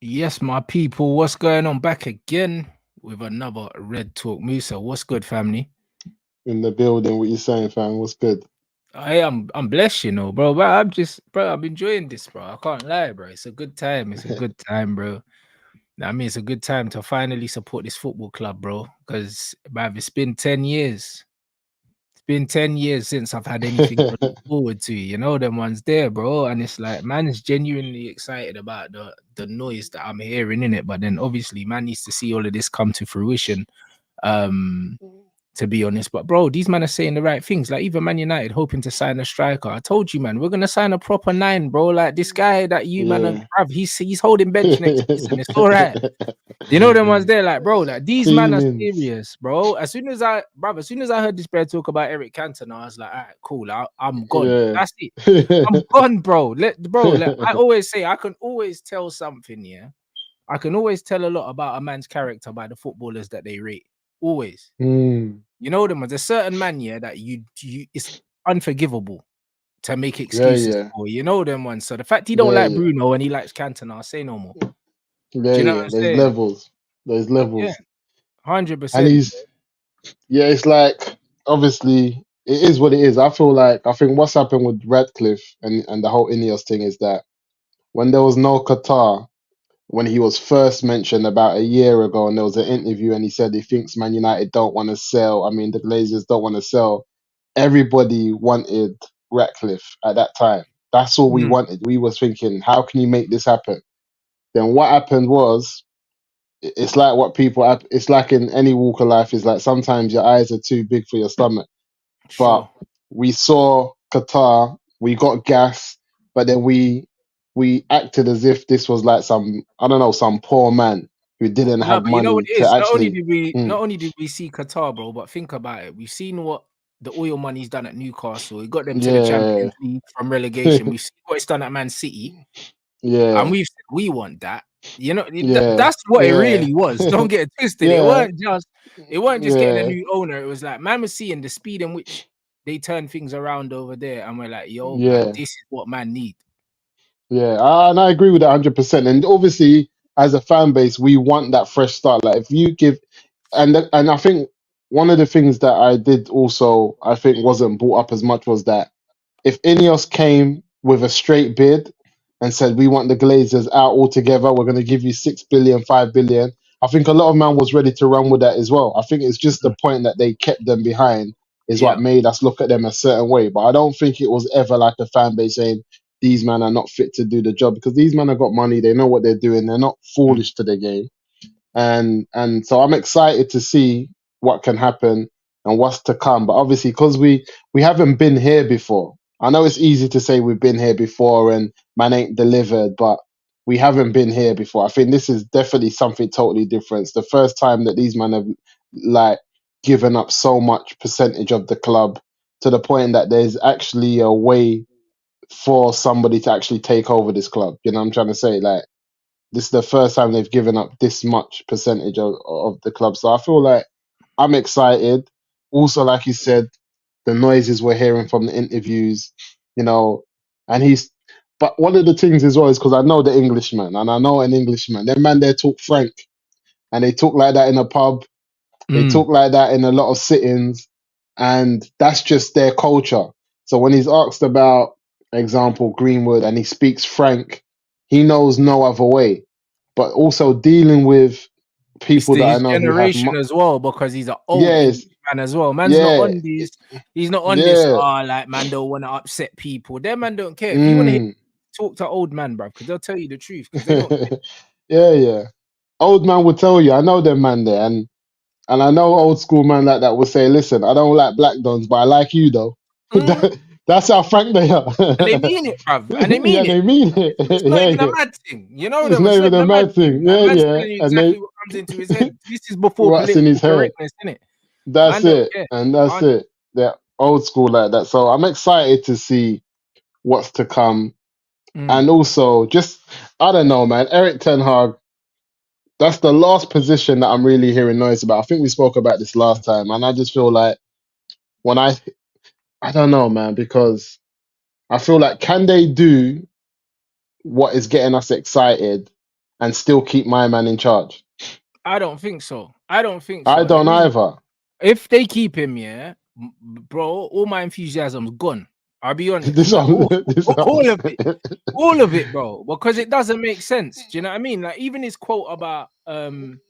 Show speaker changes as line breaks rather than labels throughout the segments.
Yes, my people, what's going on? Back again with another Red Talk Musa. What's good, family?
In the building. What you saying, fam? What's good?
I'm blessed, bro. But I'm enjoying this, bro. I can't lie, bro. It's a good time. It's a good time, bro. I mean, it's a good time to finally support this football club, bro. Because, bruv, it's been 10 years. It's been 10 years since I've had anything to look forward to. You know, them ones there, bro. And it's like, man is genuinely excited about the noise that I'm hearing in it. But then obviously, man needs to see all of this come to fruition. Um, to be honest. But bro, these men are saying the right things. Like even Man United hoping to sign a striker. I told you, man, we're gonna sign a proper nine, bro. Like this guy that you man
Yeah.
have, he's holding bench next season. It's all right. You know them ones there, like bro, like these men are
Feelings.
serious, bro. As soon as I heard this bear talk about Eric Cantona, I was like, all right, cool. I'm gone.
Yeah.
That's it. I'm gone, bro. I always say I can always tell something, yeah. I can always tell a lot about a man's character by the footballers that they rate. Always.
Mm.
You know them. There's a certain man, yeah, that you it's unforgivable to make
Yeah,
excuses
yeah.
for. You know them ones. So the fact he don't
Yeah,
like
yeah.
Bruno and he likes Cantona, say no more.
Yeah,
Do you know what
yeah.
I'm
There's
saying?
levels. There's
Yeah,
levels.
hundred
And
percent.
he's yeah, it's like obviously it is what it is. I think what's happened with Radcliffe and the whole Ineos thing is that when there was no Qatar, when he was first mentioned about a year ago, and there was an interview, and he said he thinks Man United don't want to sell. I mean, the Glazers don't want to sell. Everybody wanted Ratcliffe at that time. That's all we
Mm.
wanted. We was thinking, how can you make this happen? Then what happened was, it's like what people. It's like in any walk of life. Is like sometimes your eyes are too big for your stomach. But
Sure.
we saw Qatar, we got gas, but then we acted as if this was like some I don't know some poor man who didn't
No,
have
but you know what
money
it
to
is. Not only
actually.
did we
Mm,
not only did we see Qatar, bro, but think about it. We've seen what the oil money's done at Newcastle. It got them to the
yeah,
Champions League from relegation. We've seen what it's done at Man City. And
yeah,
we've said we want that. You know,
yeah,
that's what it
yeah,
really was. Don't get it twisted.
yeah,
It weren't just getting a
yeah,
new owner. It was like man was seeing the speed in which they turn things around over there, and we're like, yo, blood,
yeah.
this is what man need.
Yeah, and I agree with that 100%. And obviously, as a fan base, we want that fresh start. Like if you give, and I think one of the things that I did also, I think wasn't brought up as much was that if Ineos came with a straight bid and said we want the Glazers out altogether, we're going to give you 6 billion, 5 billion. I think a lot of man was ready to run with that as well. I think it's just the
Mm.
point that they kept them behind is what
Yeah.
made us look at them a certain way. But I don't think it was ever like a fan base saying these men are not fit to do the job because these men have got money, they know what they're doing, they're not
Mm.
foolish to the game, and so I'm excited to see what can happen and what's to come. But obviously, because we haven't been here before, I know it's easy to say we've been here before and man ain't delivered, but we haven't been here before. I think this is definitely something totally different. It's the first time that these men have like given up so much percentage of the club to the point that there's actually a way for somebody to actually take over this club. You know what I'm trying to say? Like this is the first time they've given up this much percentage of the club. So I feel like I'm excited. Also, like you said, the noises we're hearing from the interviews, you know, and he's. But one of the things as well is because I know the Englishman and I know an Englishman. Them man there talk Frank and they talk like that in a pub. They
Mm.
talk like that in a lot of sit-ins, and that's just their culture. So when he's asked about, example, Greenwood, and he speaks Frank, he knows no other way. But also dealing with
It's
people that I
his
know who have,
generation as well because he's an old
yes,
English man as well. Man's not
yeah,
on this. He's not on this.
yeah,
Like man don't want to upset people. Them man don't care. If you want to
mm.
talk to old man, bro, because they'll tell you the truth because they don't.
Yeah, yeah. Old man would tell you, I know them man there, and I know old school man like that will say, listen, I don't like black dons, but I like you though.
Mm,
That's how frank they are.
and they mean it, bruv. And they
Yeah,
mean it.
they mean it.
It's not
Yeah,
even a
yeah.
mad thing. You know
It's
them.
not
It's not
even
even
a
a mad
mad
thing.
thing.
Like
Yeah,
man's
yeah.
telling you
And
exactly what comes into his head. This is before
what's in
political
his head.
correctness, isn't it?
That's
Man don't
it.
care.
And that's
Hun-
it. They're old school like that. So I'm excited to see what's to come.
Mm,
And also, just, I don't know, man. Eric Ten Hag, that's the last position that I'm really hearing noise about. I think we spoke about this last time. And I just feel like when I don't know, man, because I feel like can they do what is getting us excited and still keep my man in charge?
I don't think so. I don't think
I
so. And the
don't
reason,
either.
if they keep him, yeah, bro, all my enthusiasm's gone. I'll be honest,
This
like
one, this
all
one.
all of it, bro, because it doesn't make sense. Do you know what I mean? Like even his quote about Eric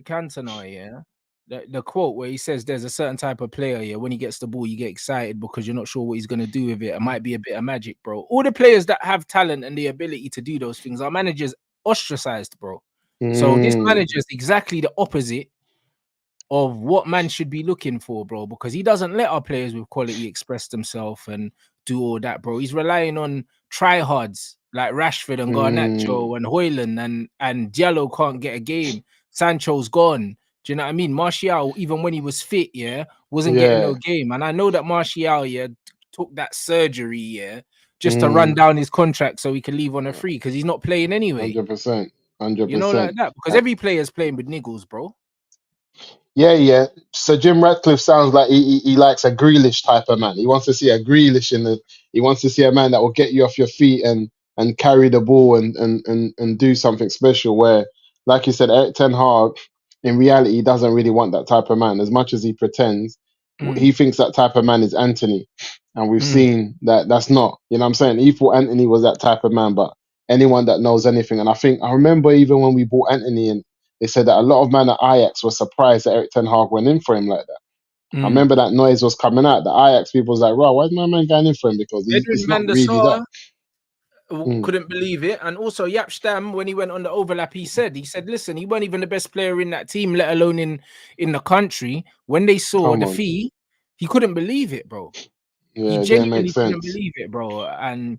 Cantona, yeah. The quote where he says there's a certain type of player, yeah, when he gets the ball, you get excited because you're not sure what he's gonna do with it. It might be a bit of magic, bro. All the players that have talent and the ability to do those things, our managers ostracized, bro. So this manager is exactly the opposite of what man should be looking for, bro, because he doesn't let our players with quality express themselves and do all that, bro. He's relying on tryhards like Rashford and Garnacho and Hoyland, and Diallo can't get a game. Sancho's gone. Do you know what I mean? Martial, even when he was fit, yeah, wasn't getting no game. And I know that Martial, yeah, took that surgery, yeah, just to run down his contract so he can leave on a free because he's not playing anyway.
100%.
You know,
100%.
like that. Because every player is playing with niggles, bro.
Yeah. So Jim Ratcliffe sounds like he likes a Grealish type of man. He wants to see a Grealish in the. He wants to see a man that will get you off your feet and carry the ball and do something special. Where, like you said, Eric Ten Hag, in reality, he doesn't really want that type of man. As much as he pretends, he thinks that type of man is Anthony, and we've seen that that's not. You know what I'm saying? He thought Anthony was that type of man, but anyone that knows anything, and I remember even when we bought Anthony in. They said that a lot of men at Ajax were surprised that Eric Ten Hag went in for him like that. I remember that noise was coming out. The Ajax people was like, "Wow, why is my man going in for him? Because
Edwin
he's not
van der
really that."
Sar couldn't believe it. And also Jaap Stam, when he went on the overlap, he said, listen, he wasn't even the best player in that team, let alone in the country. When they saw the fee, he couldn't believe it, bro.
Yeah,
He
it didn't make
genuinely couldn't
sense.
believe it, bro. And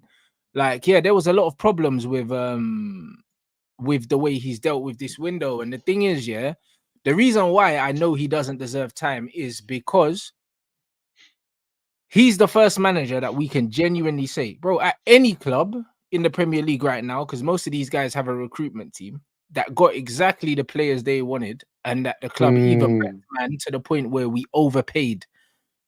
like, yeah, there was a lot of problems with the way he's dealt with this window. And the thing is, yeah, the reason why I know he doesn't deserve time is because he's the first manager that we can genuinely say, bro, at any club in the Premier League right now, because most of these guys have a recruitment team that got exactly the players they wanted, and that the club even went, man, to the point where we overpaid.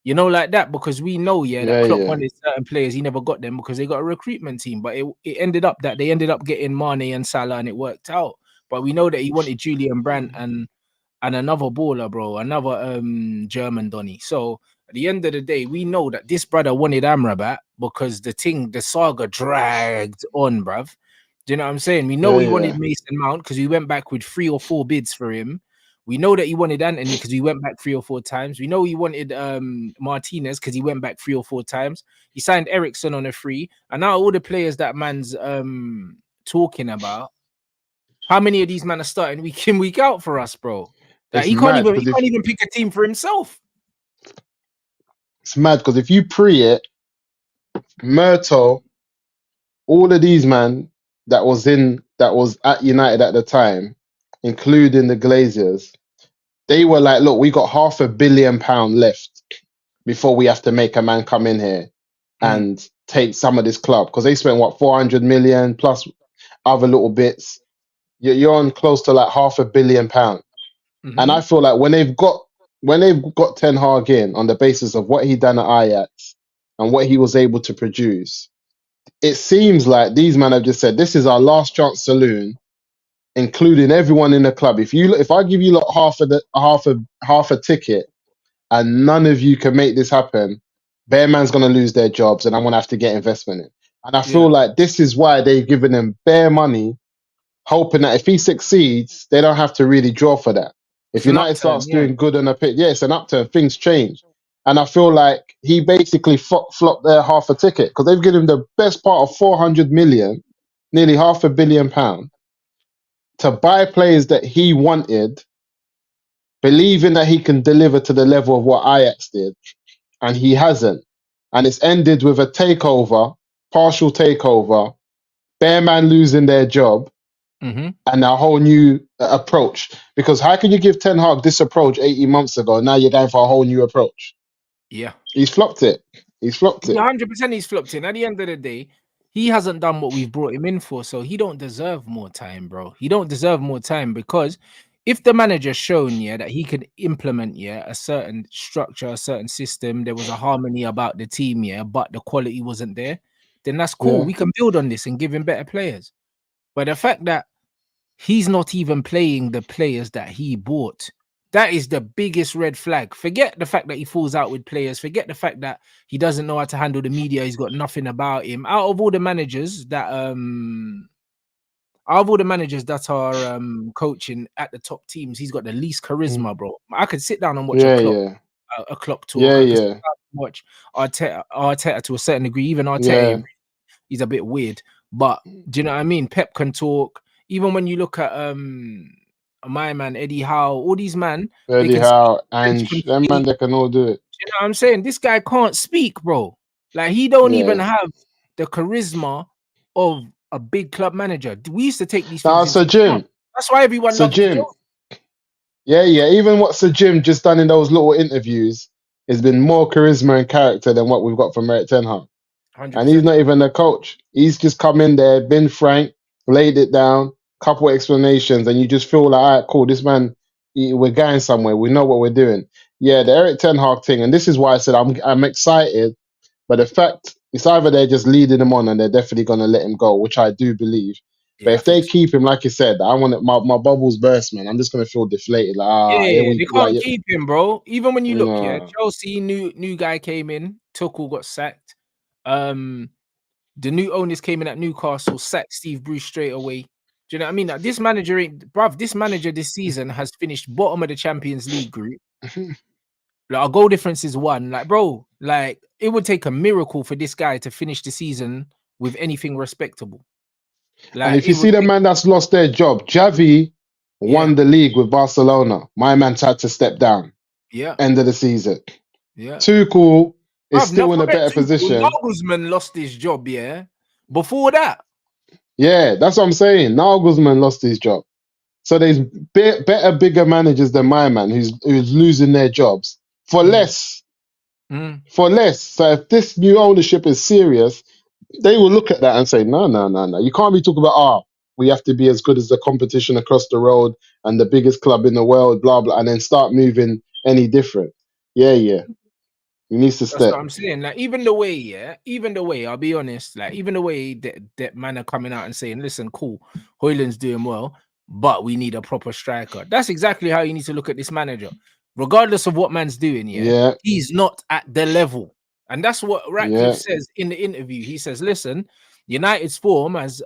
You know, like that, because we know, that Klopp wanted certain players, he never got them because they got a recruitment team. But it ended up that they ended up getting Mane and Salah, and it worked out. But we know that he wanted Julian Brandt and another baller, bro, another German Donny. So at the end of the day, we know that this brother wanted Amrabat because the saga dragged on, bruv. Do you know what I'm saying? We know he wanted Mason Mount because we went back with 3 or 4 bids for him. We know that he wanted Anthony because we went back 3 or 4 times. We know he wanted Martinez because he went back 3 or 4 times. He signed Ericsson on a free. And now all the players that man's talking about, how many of these men are starting week in, week out for us, bro? Like,
It's
he can't
mad
even pick a team for himself.
It's mad because if you pre it, Murto, all of these man that was at United at the time, including the Glazers, they were like, "Look, we got £500 million left before we have to make a man come in here and take some of this club," because they spent what 400 million plus other little bits. You're on close to like £500 million, and I feel like when they've got Ten Hag in on the basis of what he done at Ajax and what he was able to produce, it seems like these men have just said, "This is our last chance saloon," including everyone in the club. If I give you like half a ticket and none of you can make this happen, Bear Man's gonna lose their jobs and I'm gonna have to get investment in. And I feel like this is why they've given him bare money, hoping that if he succeeds, they don't have to really draw for that. If
It's an
United
upturn,
starts doing good on a pitch, it's an upturn. Things change, and I feel like he basically flopped their half a ticket because they've given him the best part of 400 million, nearly £500 million, to buy players that he wanted, believing that he can deliver to the level of what Ajax did, and he hasn't. And it's ended with a takeover, partial takeover, Bear Man losing their job, and a whole new approach. Because how can you give Ten Hag this approach 18 months ago? And now you're going for a whole new approach.
Yeah.
He's flopped it.
100% he's flopped it. At the end of the day, he hasn't done what we've brought him in for. So he don't deserve more time, bro. He don't deserve more time because if the manager's shown, that he could implement, a certain structure, a certain system, there was a harmony about the team, but the quality wasn't there, then that's cool.
Yeah.
We can build on this and give him better players. But the fact that he's not even playing the players that he bought, that is the biggest red flag. Forget the fact that he falls out with players. Forget the fact that he doesn't know how to handle the media. He's got nothing about him. Out of all the managers that are coaching at the top teams, he's got the least charisma, bro. I could sit down and watch a Klopp talk. I could sit down and watch Arteta to a certain degree. Even Arteta, he's a bit weird. But do you know what I mean? Pep can talk. Even when you look at my man Eddie Howe, all these man,
Eddie Howe and them man, they can all do it.
You know what I'm saying? This guy can't speak, bro. Like he don't even have the charisma of a big club manager. We used to take these things.
Sir Jim.
That's why everyone loves Jim.
Yeah. Even what Sir Jim just done in those little interviews has been more charisma and character than what we've got from Erik ten Hag. 100%. And he's not even a coach. He's just come in there, been frank, laid it down, couple of explanations, and you just feel like, all right, cool, this man, we're going somewhere. We know what we're doing. Yeah, the Erik ten Hag thing, and this is why I said I'm excited, but the fact it's either they're just leading him on and they're definitely going to let him go, which I do believe. But if they keep him, like you said, I want it, my bubbles burst, man. I'm just going to feel deflated. Like,
they can't keep him, bro. Even when you look, Chelsea, new guy came in, Tuchel got sacked. The new owners came in at Newcastle, sacked Steve Bruce straight away. Do you know what I mean? Like, this manager this season has finished bottom of the Champions League group. Like, our goal difference is 1. Like, bro, like it would take a miracle for this guy to finish the season with anything respectable.
Like, and if you see the man that's lost their job, Xavi won the league with Barcelona. My man's had to step down.
Yeah.
End of the season.
Yeah.
Tuchel is still in a better position.
Nagelsmann lost his job, before that.
Yeah, that's what I'm saying. Nagelsmann lost his job. So there's better, bigger managers than my man who's losing their jobs for less. For less. So if this new ownership is serious, they will look at that and say, no. You can't be talking about, we have to be as good as the competition across the road and the biggest club in the world, blah, blah, and then start moving any different. Yeah. He needs to step.
That's what I'm saying. Like, even the way, I'll be honest, like, even the way that man are coming out and saying, listen, cool, Højlund's doing well, but we need a proper striker. That's exactly how you need to look at this manager. Regardless of what man's doing, he's not at the level. And that's what Ratcliffe says in the interview. He says, listen, United's form has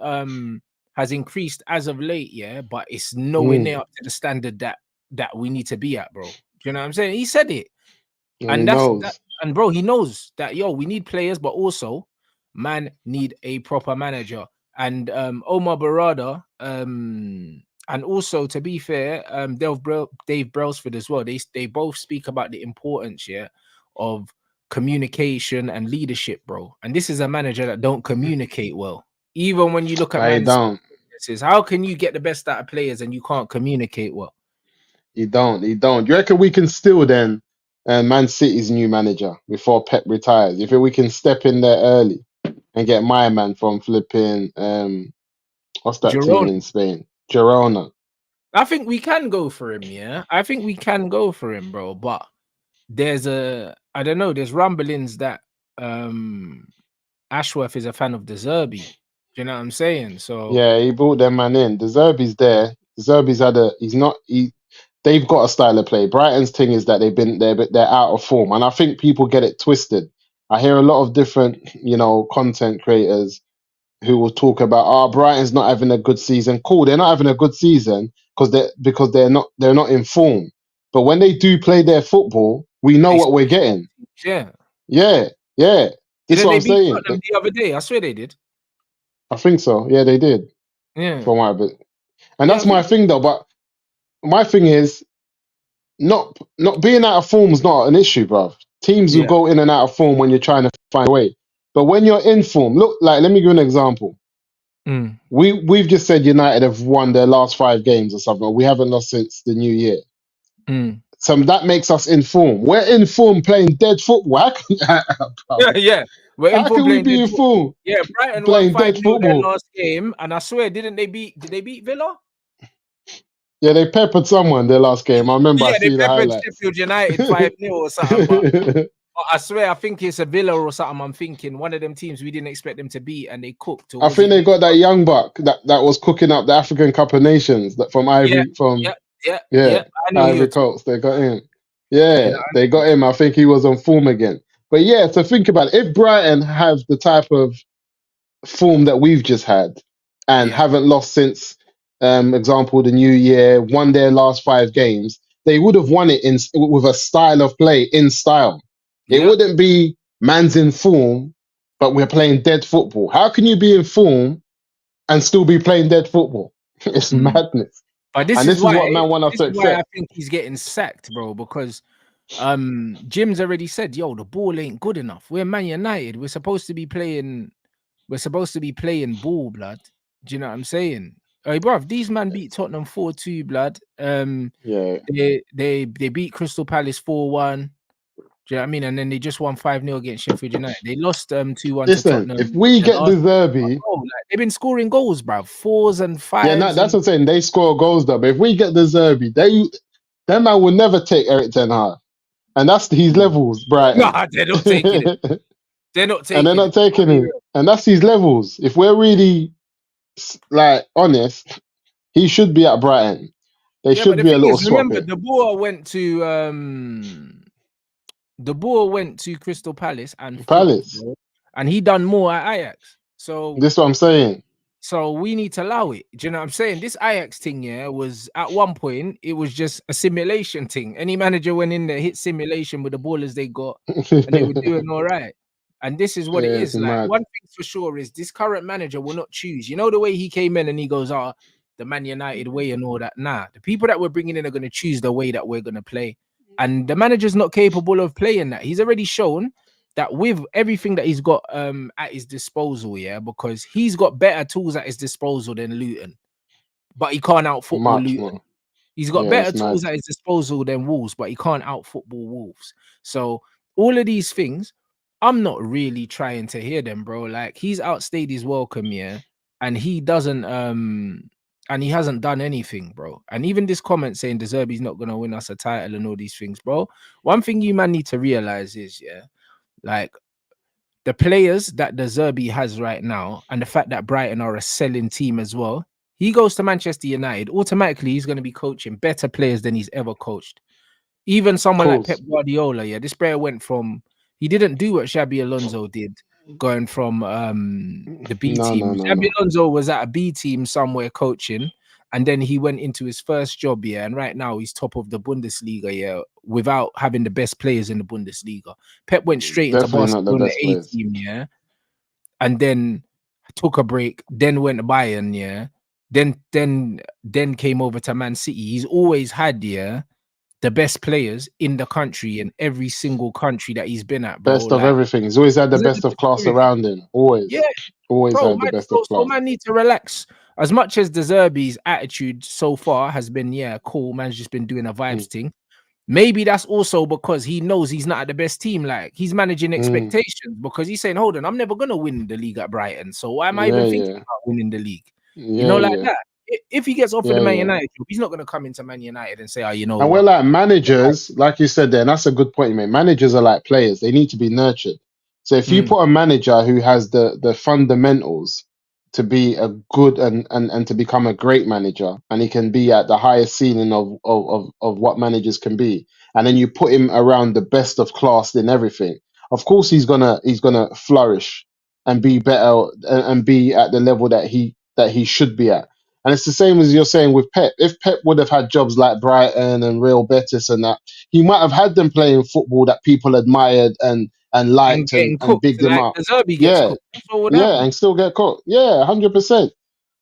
increased as of late, but it's nowhere near up to the standard that we need to be at, bro. Do you know what I'm saying? He said it. And and bro, he knows that we need players, but also man need a proper manager. And Omar Barada, and also, to be fair, Dave Brailsford as well. They both speak about the importance, of communication and leadership, bro. And this is a manager that don't communicate well. Even when you look at how can you get the best out of players and you can't communicate well?
He don't. Do you reckon we can still then Man City's new manager before Pep retires? You think we can step in there early and get my man from flipping what's that team in Spain? Girona.
I think we can go for him, I think we can go for him, bro. But there's there's rumblings that Ashworth is a fan of De Zerbi. Do you know what I'm saying? So
yeah, he brought them man in. De Zerbi's there. De Zerbi's they've got a style of play. Brighton's thing is that they're out of form, and I think people get it twisted. I hear a lot of different, content creators who will talk about, Brighton's not having a good season. Cool, they're not having a good season because they're not in form. But when they do play their football, we know what we're getting.
Yeah.
This is what I'm saying.
The other day, I swear they did.
I think so. Yeah, they did.
Yeah.
And that's my thing, though. But my thing is, not being out of form is not an issue, bruv. Teams will go in and out of form when you're trying to find a way. But when you're in form, look, like, let me give you an example. We've just said United have won their last 5 games or something. We haven't lost since the new year. So that makes us in form. We're in form playing dead football.
We're in
How
form
can we be in form?
Yeah, Brighton
playing
won 5-0
dead football
last game, and I swear, did they beat Villa?
Yeah, they peppered someone their last game. I remember I see the highlights.
Sheffield United 5-0 or something. I swear, I think it's a Villa or something. I'm thinking one of them teams we didn't expect them to beat, and they cooked. Or
I
was
think
it?
they got that young buck that was cooking up the African Cup of Nations that from
Yeah,
Ivory from
yeah, yeah,
yeah
yeah. I know who you're
Ivory
talking.
Coast. They got him.
You
Yeah,
know,
they got him. I think he was on form again. But yeah, to think about it, if Brighton have the type of form that we've just had and
yeah,
haven't lost since, example, the New Year, won their last 5 games, they would have won it in with a style of play in style. It
yeah.
wouldn't be man's in form, but we're playing dead football. How can you be in form and still be playing dead football? It's
Mm.
madness.
But
And this is what man want us
this
to
is why I
accept.
think he's getting sacked, bro. Because Jim's already said, yo, the ball ain't good enough. We're Man United. We're supposed to be playing. We're supposed to be playing ball, blood. Do you know what I'm saying? Hey, bruv, these man beat Tottenham 4-2, blood.
Yeah.
They beat Crystal Palace 4-1. Do you know what I mean? And then they just won 5-0 against Sheffield United. They lost 2-1 to
Listen, if
Tottenham.
we
The
get the
last
Zerbi,
goal, like, they've been scoring goals, bruv. 4s and
yeah, no,
5s
that's
and
what I'm saying. They score goals though. But if we get the Zerbi, that man will never take Eric Ten Hag. And that's his levels, Brighton.
nah, they're not taking it.
And
They're not
they're
taking
not
it.
taking him. And that's his levels. If we're really like honest, he should be at Brighton. They
Yeah, but
should
the
be a
thing
little
is,
swap
remember
it.
the ball went to Crystal Palace and flopped,
Palace.
bro. And he done more at Ajax.
This is what I'm saying.
So we need to allow it. Do you know what I'm saying? This Ajax thing, yeah, was at one point, it was just a simulation thing. Any manager went in there, hit simulation with the ballers they got, and they were doing all right. And this is what it
Yeah, it's
is. Like,
mad.
one thing for sure is this current manager will not choose. You know, the way he came in and he goes, the Man United way and all that. Nah, the people that we're bringing in are going to choose the way that we're going to play. And the manager's not capable of playing that. He's already shown that with everything that he's got at his disposal, yeah, because he's got better tools at his disposal than Luton, but he can't out football
Much
Luton.
more.
He's got
Yeah,
better
it's
tools
mad.
at his disposal than Wolves, but he can't out football Wolves. So all of these things, I'm not really trying to hear them, bro. Like, he's outstayed his welcome, yeah, and he doesn't and he hasn't done anything, bro. And even this comment saying De Zerbi's not gonna win us a title and all these things, bro. One thing you man need to realize is, yeah, like, the players that the Zerbi has right now, and the fact that Brighton are a selling team as well, he goes to Manchester United, automatically he's going to be coaching better players than he's ever coached. Even
Of
someone like Pep
course.
Guardiola, yeah, this player went from, he didn't do what Xabi Alonso did, going from the B
No,
team.
no, no,
Xabi
no.
Alonso was at a B team somewhere coaching, and then he went into his first job, yeah, and right now he's top of the Bundesliga, yeah, without having the best players in the Bundesliga. Pep went straight into
Definitely not the
Barcelona
best
A
players.
team, yeah, and then took a break, then went to Bayern, yeah, then came over to Man City. He's always had, yeah, the best players in the country in every single country that he's been at, bro.
Best of
Like,
everything. He's always had the
he's had the
best of
best of
class
everything.
around him.
Yeah,
Always. Always
bro,
had the
man.
best of
So
class.
man need to relax. As much as De Zerbi's attitude so far has been, yeah, cool, man's just been doing a vibes
Mm.
thing. Maybe that's also because he knows he's not at the best team. Like, he's managing
Mm.
expectations because he's saying, hold on, I'm never gonna win the league at Brighton. So why am I
Yeah,
even thinking
yeah.
about winning the league? You know,
Yeah,
like
yeah.
that. If he gets offered the
Yeah,
Man
yeah.
United job, he's not gonna come into Man United and say, oh, you know
And we're
what?
like managers, like you said there, and that's a good point you made. Managers are like players, they need to be nurtured. So if you
Mm,
put a manager who has the fundamentals to be a good and to become a great manager, and he can be at the highest ceiling of what managers can be, and then you put him around the best of class in everything, of course he's gonna flourish and be better and be at the level that he should be at. And it's the same as you're saying with Pep. If Pep would have had jobs like Brighton and Real Betis and that, he might have had them playing football that people admired and
and
liked
getting
and
cooked
bigged them
like
up.
the Zerbi gets
Yeah,
cooked. That's what would
yeah,
happen.
and still get caught. Yeah, 100%.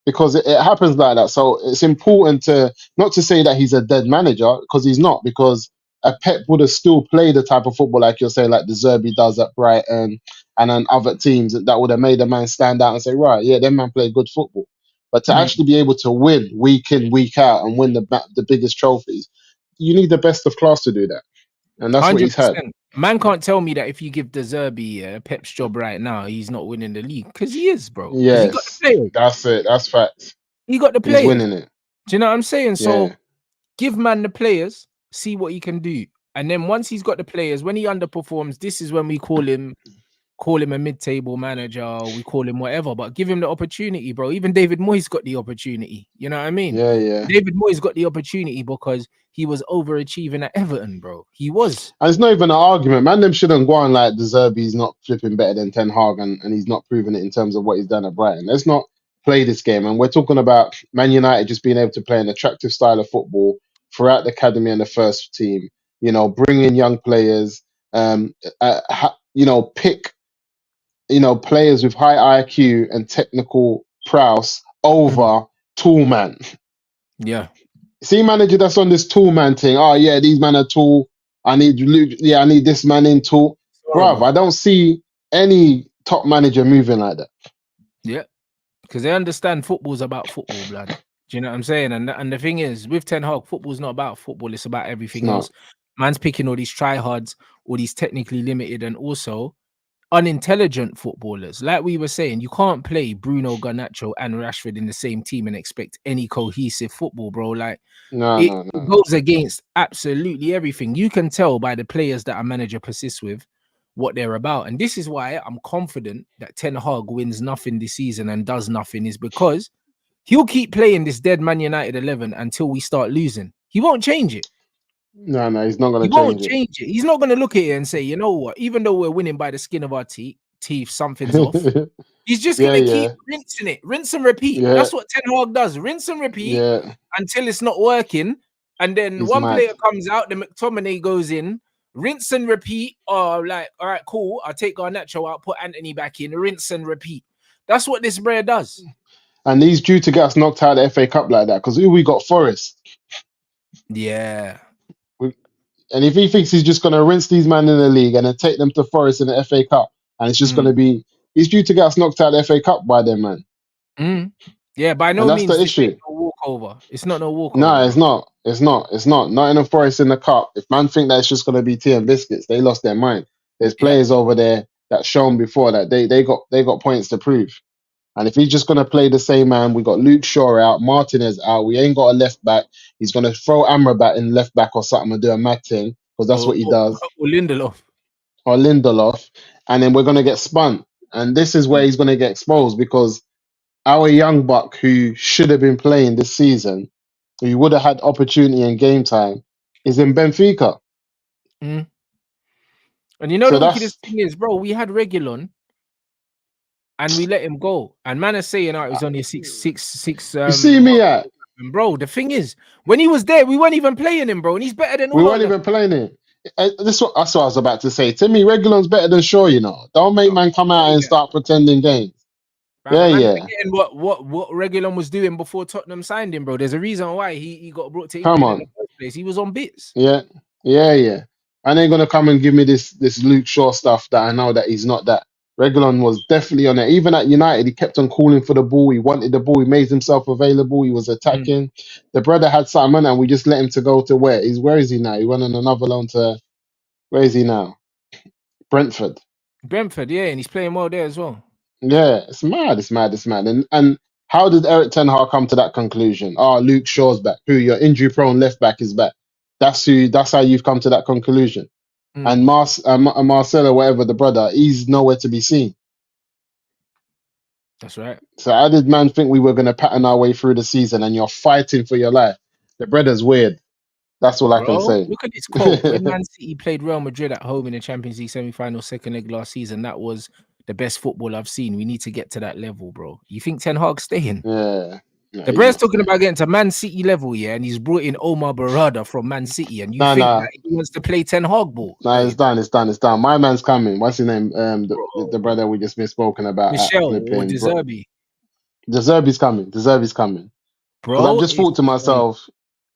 Because it happens like that. So it's important to not to say that he's a dead manager, because he's not, because a Pep would have still played the type of football like you're saying, like the Zerbi does at Brighton and then other teams that would have made a man stand out and say, right, yeah, them man play good football. But to
Mm.
actually be able to win week in, week out and win the biggest trophies, you need the best of class to do that. And that's what he's had.
100%. Man can't tell me that if you give De Zerbi Pep's job right now, he's not winning the league, because he is, bro. Because he got the
Yes,
players.
that's it. That's facts.
He got the
He's
players.
winning it.
Do you know what I'm saying?
Yeah.
So give man the players, see what he can do. And then once he's got the players, when he underperforms, this is when we call him a mid-table manager, we call him whatever, but give him the opportunity, bro. Even David Moyes got the opportunity. You know what I mean?
Yeah, yeah.
David Moyes got the opportunity because he was overachieving at Everton, bro. He was.
And it's not even an argument. Man, them shouldn't go on like De Zerbi's not flipping better than Ten Hag and he's not proving it in terms of what he's done at Brighton. Let's not play this game. And we're talking about Man United just being able to play an attractive style of football throughout the academy and the first team. You know, bring in young players. Pick players with high IQ and technical prowess over tool man.
Yeah.
See, manager that's on this tool man thing. Oh yeah, these men are tool. I need Luke. Yeah, I need this man in tool. Bruv, I don't see any top manager moving like that.
Yeah, because they understand football's about football, blood. Do you know what I'm saying? And the thing is, with Ten Hag, football's not about football. It's about everything else. Man's picking all these tryhards, all these technically limited, and also unintelligent footballers. Like we were saying, you can't play Bruno, Garnacho, and Rashford in the same team and expect any cohesive football, bro. Like it goes against absolutely everything. You can tell by the players that a manager persists with what they're about. And this is why I'm confident that Ten Hag wins nothing this season and does nothing, is because he'll keep playing this dead Man United 11 until we start losing. He won't change it.
No, he's not going to
change it. He's not going to look at it and say, you know what, even though we're winning by the skin of our teeth, something's off. He's just going to keep rinsing it, rinse and repeat. Yeah. That's what Ten Hag does, rinse and repeat until it's not working. And then player comes out, the McTominay goes in, rinse and repeat. Like, all right, cool. I'll take Garnacho out, put Anthony back in, rinse and repeat. That's what this player does.
And he's due to get us knocked out of the FA Cup like that because we got Forest.
Yeah.
And if he thinks he's just going to rinse these men in the league and then take them to Forest in the FA Cup, and it's just going to be, he's due to get us knocked out of the FA Cup by them, man.
Yeah, by no means.
That's the issue.
No walkover. It's not no walkover.
No, it's not. It's not. Not in a Forest in the Cup. If man think that it's just going to be tea and biscuits, they lost their mind. There's players over there that shown before that they got points to prove. And if he's just going to play the same man, we got Luke Shaw out, Martinez out. We ain't got a left back. He's going to throw Amrabat in left back or something and do a mad thing because that's what he does.
Or Lindelof.
And then we're going to get spun. And this is where he's going to get exposed because our young buck who should have been playing this season, who would have had opportunity and game time, is in Benfica.
And you know, the wickedest thing is, bro, we had Reguilon. And we let him go. And man is saying, it was only a six.
You see me at?
Bro, the thing is, when he was there, we weren't even playing him, bro. And he's better than all.
We weren't even playing him. That's what I was about to say. To me, Reguilon's better than Shaw, you know. Don't make man come out and start pretending games.
Right, what Reguilon was doing before Tottenham signed him, bro. There's a reason why he got brought to England in the first place. He was on bits.
Yeah. And they're gonna come and give me this Luke Shaw stuff that I know that he's not that. Reguilon was definitely on it. Even at United, he kept on calling for the ball. He wanted the ball. He made himself available. He was attacking. The brother had something, and we just let him to go to where? Where is he now? He went on another loan to. Where is he now? Brentford.
Yeah, and he's playing well there as well.
Yeah, it's mad. And how did Eric Ten Hag come to that conclusion? Oh, Luke Shaw's back. Who, your injury-prone left back is back. That's how you've come to that conclusion. And Marcelo, whatever, the brother, he's nowhere to be seen.
That's right.
So how did man think we were going to pattern our way through the season and you're fighting for your life? The brother's weird. That's all I can say.
Look at this quote. When Man City played Real Madrid at home in the Champions League semi-final second leg last season, that was the best football I've seen. We need to get to that level, bro. You think Ten Hag's staying?
Yeah.
No, the brother's talking about getting to Man City level, and he's brought in Omar Barada from Man City, and you think that he wants to play Ten Hag ball?
No, it's done. My man's coming. What's his name? The brother we just been spoken about.
Michelle or De Zerbi.
De Zerbi's coming. Bro, I've just thought to myself,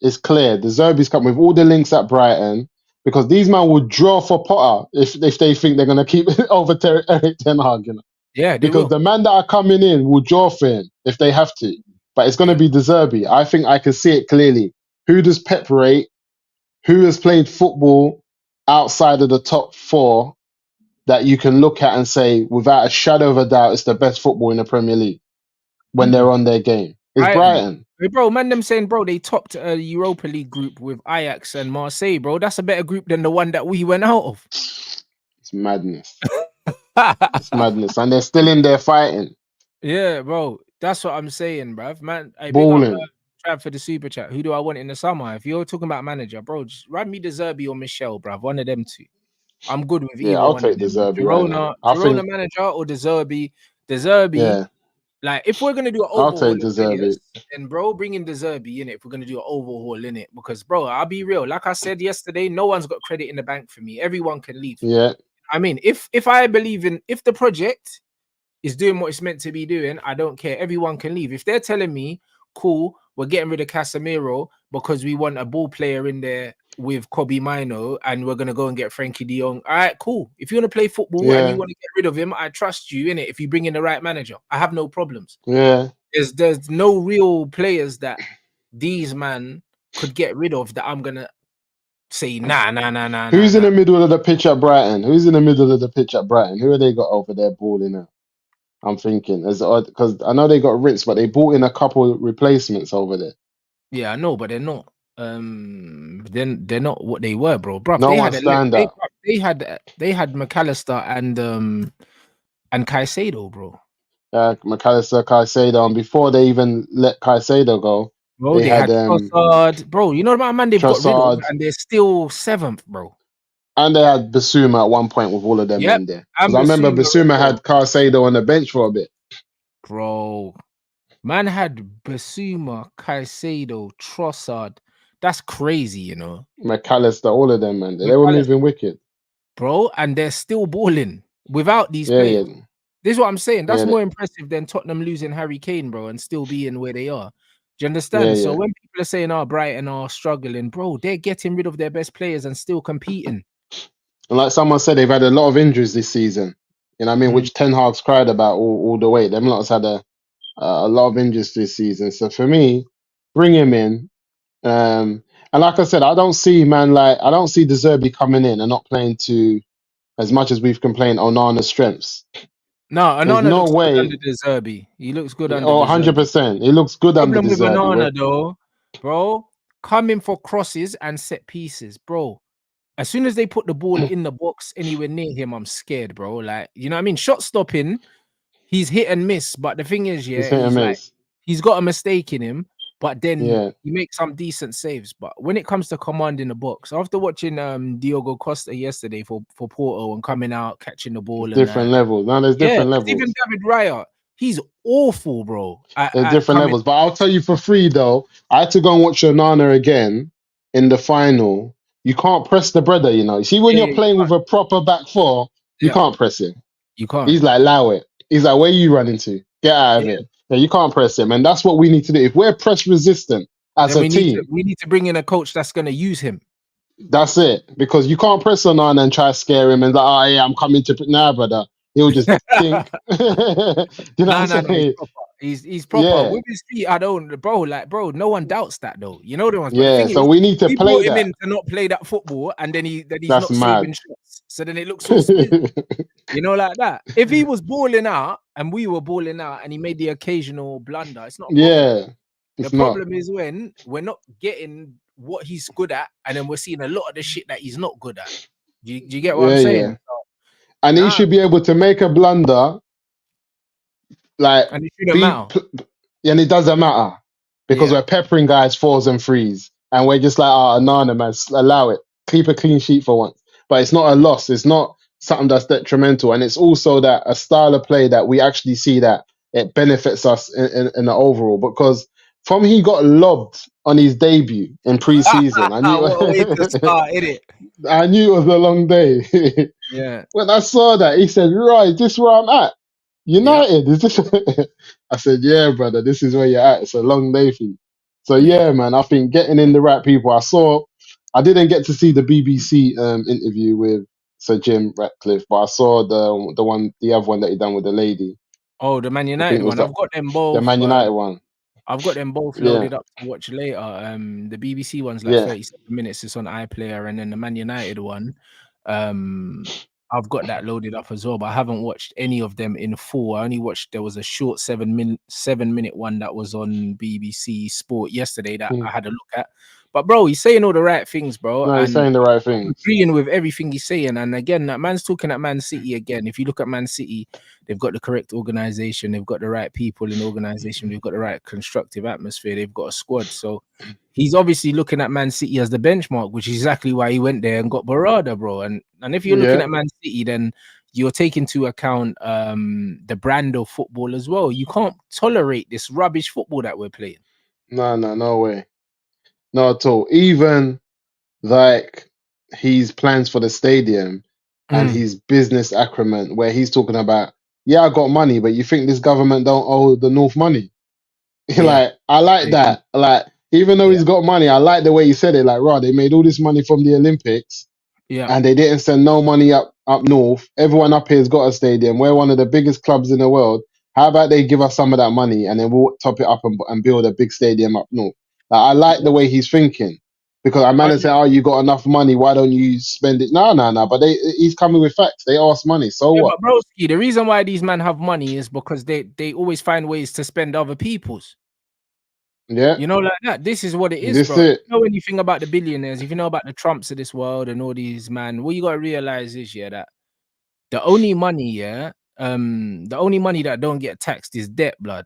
it's clear. De Zerbi's coming with all the links at Brighton because these men would draw for Potter if they think they're gonna keep it over Eric Ten Hag, you know.
Yeah,
because the men that are coming in will draw for him if they have to. But it's going to be De Zerbi. I think I can see it clearly. Who does Pep rate? Who has played football outside of the top four that you can look at and say, without a shadow of a doubt, it's the best football in the Premier League when they're on their game? It's Brighton.
Hey, bro, man, them saying, bro, they topped a Europa League group with Ajax and Marseille, bro. That's a better group than the one that we went out of.
It's madness. It's madness, and they're still in there fighting,
Yeah, bro. That's what I'm saying, bruv. Man, hey, big up
balling.
Trav for the super chat. Who do I want in the summer? If you're talking about manager, bro, just run me the Zerbi or Michelle, bruv. One of them two. I'm good with
Yeah,
either
I'll
one of
take the
them.
Zerbi right now. I
Girona
think,
manager or the Zerbi. The Zerbi,
yeah,
like if we're gonna do an
I'll
overhaul
take
of
the Zerbi.
players, then bro, bring in the Zerbi in it. If we're gonna do an overhaul in it, because bro, I'll be real. Like I said yesterday, no one's got credit in the bank for me. Everyone can leave.
Yeah,
I mean, if I believe in if the project is doing what it's meant to be doing, I don't care. Everyone can leave. If they're telling me, cool, we're getting rid of Casemiro because we want a ball player in there with Kobe Mino and we're gonna go and get Frankie De Jong. All right, cool. If you want to play football and you
yeah,
want to get rid of him, I trust you in it. If you bring in the right manager, I have no problems.
yeah.
There's no real players that these man could get rid of that I'm gonna say nah.
Who's in the middle of the pitch at Brighton? Who's in the middle of the pitch at Brighton? Who have they got over there balling out? I'm thinking, because I know they got rinsed, but they brought in a couple replacements over there.
Yeah, I know, but they're not. Then they're not what they were, bro. Bruv,
No
they
one
had
stand
they,
out.
they had McAllister and Caicedo, bro.
McAllister, Caicedo, and before they even let Caicedo go,
Bro,
they
they
had
had Trossard, bro. You know the amount of man they've got rid of,
Trossard,
and they're still seventh, bro.
and they had Basuma at one point with all of them
Yep,
in there. Because
and
I remember
Basuma,
Basuma
bro.
had Caicedo on the bench for a bit.
Bro, man had Basuma, Caicedo, Trossard. That's crazy, you know.
McAllister, all of them, man. They were
McAllister,
moving wicked.
bro, and they're still balling without these
Yeah,
players.
yeah,
This is what I'm saying. That's
yeah,
more impressive than Tottenham losing Harry Kane, bro, and still being where they are. Do you
yeah,
understand? So
yeah.
when people are saying, "Oh, Brighton are struggling," bro, they're getting rid of their best players and still competing.
And like someone said, they've had a lot of injuries this season. You know what I mean?
Mm.
Which Ten Hag's cried about all the way. Them lots had a lot of injuries this season. So for me, bring him in. And like I said, I don't see I don't see De Zerbi coming in and not playing to as much as we've complained Onana's strengths.
No,
There's
Anana
no
looks good under
way.
De Zerbi. He looks good under
Oh,
De Zerbi.
100%. He looks good under
Problem
De
with
Zerbi.
Anana though, bro, coming for crosses and set pieces, bro. As soon as they put the ball in the box anywhere near him, I'm scared, bro. Like, you know what I mean? Shot stopping, he's hit and miss. But the thing is,
He's
yeah,
hit and miss.
he's got a mistake in him, but then
Yeah,
he makes some decent saves. But when it comes to command in the box, after watching Diogo Costa yesterday for Porto and coming out, catching the ball and
different
that,
levels. Now there's
yeah,
different
even
levels.
David Raya, he's awful, bro.
There's
At
different
coming,
levels. But I'll tell you for free though, I had to go and watch Onana again in the final. You can't press the brother, you know. See, when
yeah,
you're
yeah, you
playing with
can't,
a proper back four, you
yeah,
can't press him.
you can't,
He's like, allow it. He's like, where you running to? Get out of
yeah.
it. Yeah, you can't press him. And that's what we need to do. If we're press resistant as
Then
a team,
we need to bring in a coach that's gonna use him.
that's it. Because you can't press Onana and try to scare him and like, oh yeah, I'm coming to nah, brother. He'll just think. You know what
No,
I'm
no, no. He's
saying?
proper. He's proper
Yeah.
with his feet. I don't, bro. Like, bro, no one doubts that though. You know the ones. But the
Yeah.
thing
So
is,
we need to
we
play
brought him
that.
in to not play that football, and then he's
That's
not saving
mad.
shots. So then it looks so spooky. You know, like that. If he was balling out and we were balling out, and he made the occasional blunder, it's not a problem.
Yeah.
The
It's not.
problem is when we're not getting what he's good at, and then we're seeing a lot of the shit that he's not good at. Do you get what I'm
Yeah,
saying?
yeah. And he
Nah,
should be able to make a blunder, like
and it shouldn't
be
matter.
and it doesn't matter because
Yeah.
we're peppering guys fours and threes, and we're just like, oh, Nana, man, allow it, keep a clean sheet for once. But it's not a loss. It's not something that's detrimental, and it's also that a style of play that we actually see that it benefits us in the overall. Because from he got lobbed on his debut in pre-season, I knew
What a way to start, innit?
I knew it was a long day.
Yeah.
When I saw that, he said, "Right, this is where I'm at."
Yep.
United, is this? I said, yeah, brother, this is where you're at. It's a long day for you. So
Yeah.
yeah, man, I think getting in the right people. I didn't get to see the BBC interview with Sir Jim Ratcliffe, but I saw the other one that he done with the lady.
Oh, the Man
I think
United
it was
one. I've got them
the
both.
Man United one.
I've got them both
Yeah,
loaded up to watch later. The BBC one's like
yeah,
37 minutes. It's on iPlayer, and then the Man United one. Um, I've got that loaded up as well, but I haven't watched any of them in full. I only watched there was a short 7-minute one that was on BBC Sport yesterday that I
Mm.
had a look at. But bro, he's saying all the right things, bro,
No, he's
and
saying the right
I'm
things.
agreeing with everything he's saying. And again, that man's talking at Man City again. If you look at Man City, they've got the correct organization, they've got the right people in the organization, they've got the right constructive atmosphere, they've got a squad. So he's obviously looking at Man City as the benchmark, which is exactly why he went there and got Barada, bro. And if you're looking
Yeah.
at Man City, then you're taking into account the brand of football as well. You can't tolerate this rubbish football that we're playing.
No way. Not at all. Even like his plans for the stadium and
Mm,
his business acumen, where he's talking about, yeah, I got money, but you think this government don't owe the North money?
yeah,
Like, I like
they do.
that. Like, even though
Yeah,
he's got money, I like the way he said it. Like, right, they made all this money from the Olympics
yeah.
and they didn't send no money up north. Everyone up here's got a stadium. We're one of the biggest clubs in the world. How about they give us some of that money and then we'll top it up and build a big stadium up north? Like, I like the way he's thinking because I man say, oh, you got enough money. Why don't you spend it? No. But he's coming with facts. They ask money. So
Yeah,
what?
but broski, the reason why these men have money is because they always find ways to spend other people's.
Yeah,
You know, like that. This is what it is,
this
bro. If
it.
you know anything about the billionaires, if you know about the Trumps of this world and all these man, what you gotta realize is that the only money, the only money that don't get taxed is debt, blood.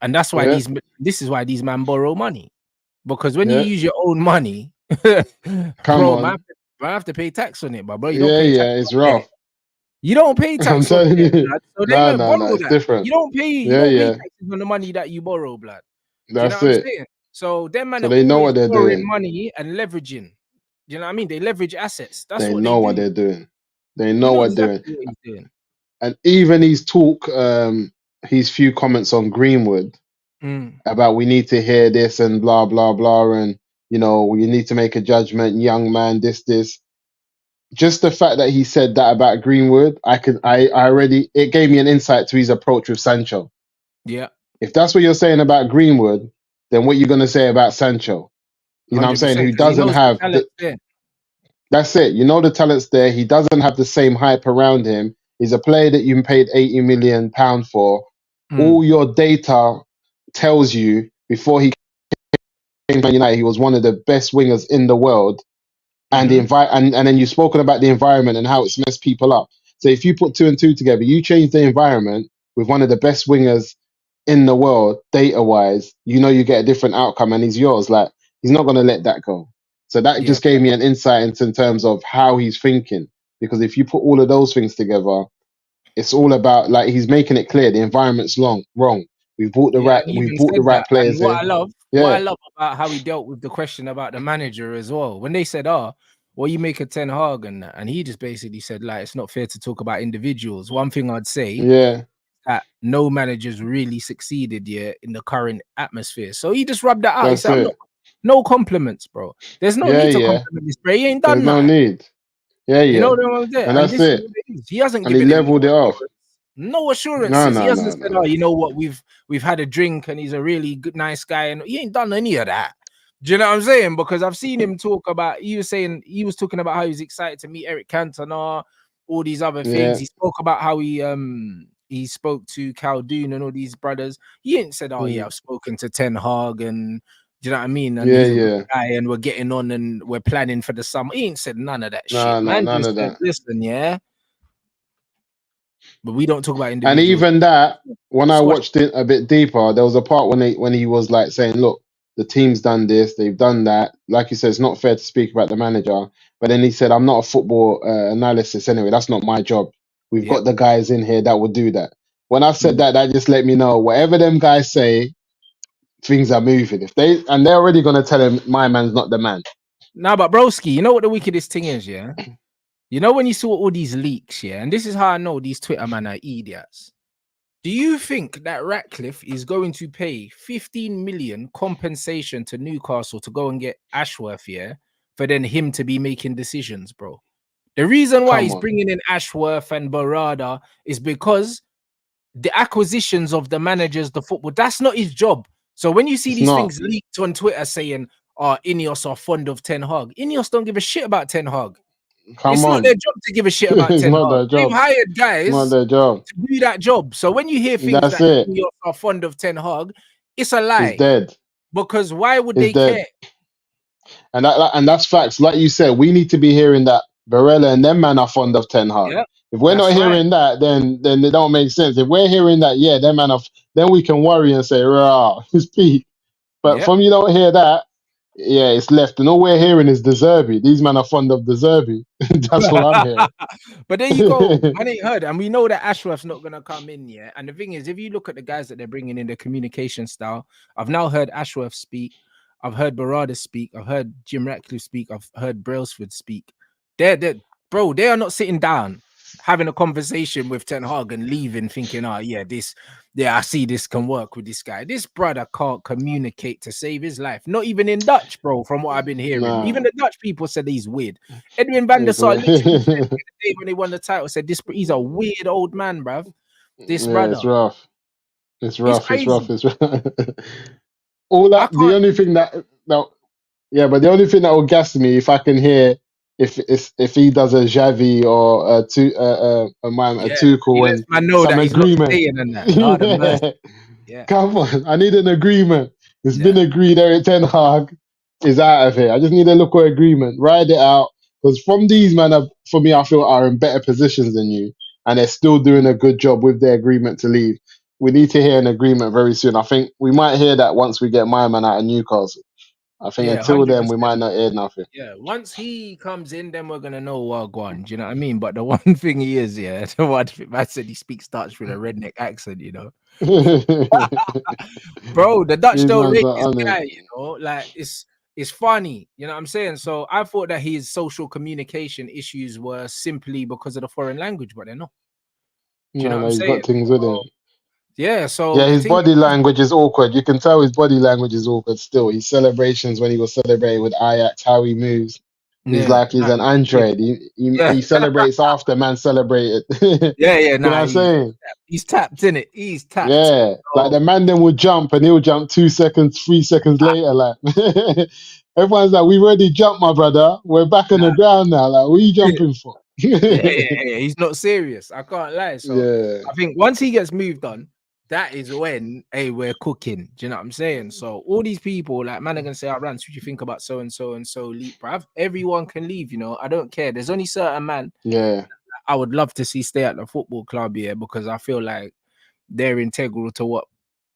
And that's why
Yeah,
this is why these men borrow money. Because when you
yeah.
use your own money,
Come
bro,
on.
man have to pay tax on it, but bro, you don't
Yeah,
pay tax
yeah.
on
It's
debt.
rough.
You don't pay
I'm
tax on
telling
debt,
you.
blood. So they
No,
don't
no, no.
borrow
It's
that.
different.
You
Yeah,
don't pay
yeah.
taxes on the money that you borrow, blood. Do you know
That's
what I'm
it.
saying? So them man
So
are
they know
always
what they're
borrowing
doing.
money and leveraging. Do you know what I mean? They leverage assets. That's
They
what they
know what
do.
they're doing. They
He
know
knows
what they're doing.
exactly what he's doing.
And even his talk, his few comments on Greenwood
Mm,
about we need to hear this and blah blah blah, and you need to make a judgment, young man, this. Just the fact that he said that about Greenwood, I already it gave me an insight to his approach with Sancho.
yeah,
If that's what you're saying about Greenwood, then what you gonna say about Sancho? You know what I'm saying?
100%.
Who
Because he
doesn't
knows the
have the
talent there.
That's it. You know the talent's there. He doesn't have the same hype around him. He's a player that you paid £80 million for.
Mm,
All your data tells you before he came to Man United, he was one of the best wingers in the world. And
mm-hmm.
and then you've spoken about the environment and how it's messed people up. So if you put two and two together, you change the environment with one of the best wingers in the world, data wise, you get a different outcome and he's yours. Like he's not gonna let that go. So that
Yeah.
just gave me an insight into in terms of how he's thinking. Because if you put all of those things together, it's all about like he's making it clear the environment's wrong.
Yeah, and he
We've
even
brought the
said
right
that.
players
And
in.
what I
Yeah,
love about how he dealt with the question about the manager as well. When they said, "Oh, well, you make a Ten Hag," and he just basically said, like, it's not fair to talk about individuals. One thing I'd say
yeah,
that no managers really succeeded yet in the current atmosphere. So he just rubbed that out. He
that's
said, "I'm not
it.
no compliments, bro. There's no
Yeah,
need to
yeah.
compliment this, bro. He ain't
There's
done
no
that."
need. Yeah,
You know
yeah.
what I'm saying?
And
And
that's
this is
it.
what it is. He hasn't
And he
given him
leveled it off.
no
No,
assurances. He
no,
hasn't
no,
said,
no.
"Oh, you know what? We've had a drink and he's a really good, nice guy," and he ain't done any of that. Do you know what I'm saying? Because I've seen him talk about. He was talking about how he's excited to meet Eric Cantona, all these other things.
Yeah,
He spoke about how he spoke to Caldoon and all these brothers. He ain't said, "Oh yeah,
mm,
I've spoken to Ten Hag and." Do you know what I mean? And
yeah,
he's a good
yeah.
guy, and we're getting on, and we're planning for the summer. He ain't said none of that shit.
No, no,
Man
none
just
of
said,
that.
"Listen, yeah, but we don't talk about
And
individuals."
even that, when I
Squash.
watched it a bit deeper, there was a part when he was like saying, "Look, the team's done this, they've done that." Like you said, it's not fair to speak about the manager. But then he said, "I'm not a football analysis anyway. That's not my job. We've
Yep.
got the guys in here that will do that." When I said
Mhm.
that, that just let me know whatever them guys say, things are moving. If they're already gonna tell him, "My man's not the man."
Nah, but broski, you know what the wickedest thing is, yeah? You know when you saw all these leaks, yeah, and this is how I know these Twitter men are idiots. Do you think that Ratcliffe is going to pay 15 million compensation to Newcastle to go and get Ashworth, yeah, for then him to be making decisions, bro? The reason why
Come
he's
on,
bringing in Ashworth and Barada is because the acquisitions of the managers, the football, that's not his job. So when you see
it's
these
not.
things leaked on Twitter saying, "Oh, Ineos are fond of Ten Hag," Ineos don't give a shit about Ten Hag.
Come
It's not
on.
their job to give a shit about
It's
Ten
not
Hag.
their
They've
job.
hired
It's not
guys
their job.
to do that job. So when you hear things
That's
that
it.
you are fond of Ten Hag, it's a
It's
lie.
dead.
Because why would
It's
they care?
dead. And that's facts. Like you said, we need to be hearing that Barella and them man are fond of Ten Hag.
Yeah,
If we're not
that's right.
hearing that, then it don't make sense. If we're hearing that, yeah, them man of, then we can worry and say, rah, it's peak. But
Yeah.
from you don't hear that, yeah, it's left. And all we're hearing is the Zerbi. These men are fond of the Zerbi. That's all I'm hearing.
But there you go. Man ain't heard. And we know that Ashraf's not going to come in yet. And the thing is, if you look at the guys that they're bringing in, the communication style, I've now heard Ashraf speak. I've heard Barada speak. I've heard Jim Ratcliffe speak. I've heard Brailsford speak. Bro, they are not sitting down having a conversation with Ten Hag and leaving thinking, oh, I see this can work with this guy. This brother can't communicate to save his life. Not even in Dutch, bro, from what I've been hearing.
Nah,
Even the Dutch people said he's weird. Edwin van der
it's
Sar literally said
yeah,
the day when they won the title, said he's a weird old man, bruv. This brother.
it's rough. It's
It's
rough. It's rough.
crazy.
It's rough. All
I
that. The
can't.
only thing that yeah, but the only thing that will gas me if I can hear if he does a Xavi or a
Yeah, he
Tuchel
lets
and
man know
some
that he's not
agreement.
staying in that. Lord of mercy.
Yeah.
Yeah.
Come on, I need an agreement. It's been
Yeah.
agreed. Eric Ten Hag is out of here. I just need a local agreement. Ride it out. Because from these men, for me, I feel are in better positions than you, and they're still doing a good job with their agreement to leave. We need to hear an agreement very soon. I think we might hear that once we get my man out of Newcastle. I think
Yeah,
until then, we
100%.
might not hear nothing.
Yeah, once he comes in, then we're gonna know what gone. Do you know what I mean? But the one thing he is, yeah, the one thing I said he speaks Dutch with a redneck accent, you know. Bro, the Dutch
These
don't
mans
rate
are
this
on it.
guy, you know, like it's funny, you know what I'm saying? So I thought that his social communication issues were simply because of the foreign language, but they're not. Do you know
No,
what
no,
I'm
he's
saying?
got things with him.
So, yeah, so
Yeah,
the
his
thing
body
is,
language is awkward. You can tell his body language is awkward still. His celebrations when he was celebrating with Ajax, how he moves. He's
yeah,
like he's an
yeah,
android.
yeah,
He celebrates after man celebrated. You
yeah,
know what
nah,
I'm saying?
he's tapped in it. He's tapped.
Yeah. Like
So
the man then will jump and he'll jump 2 seconds, 3 seconds later. Like everyone's like, we already jumped, my brother. We're back on the
nah,
ground now. Like, what are you jumping for?
yeah. He's not serious. I can't lie. So
Yeah.
I think once he gets moved on, that is when we're cooking. Do you know what I'm saying? So all these people, like man, are gonna say, "Oh, Rants, what you think about so and so and so leave, bruv?" Everyone can leave, you know. I don't care. There's only certain man
Yeah.
I would love to see stay at the football club here because I feel like they're integral to what.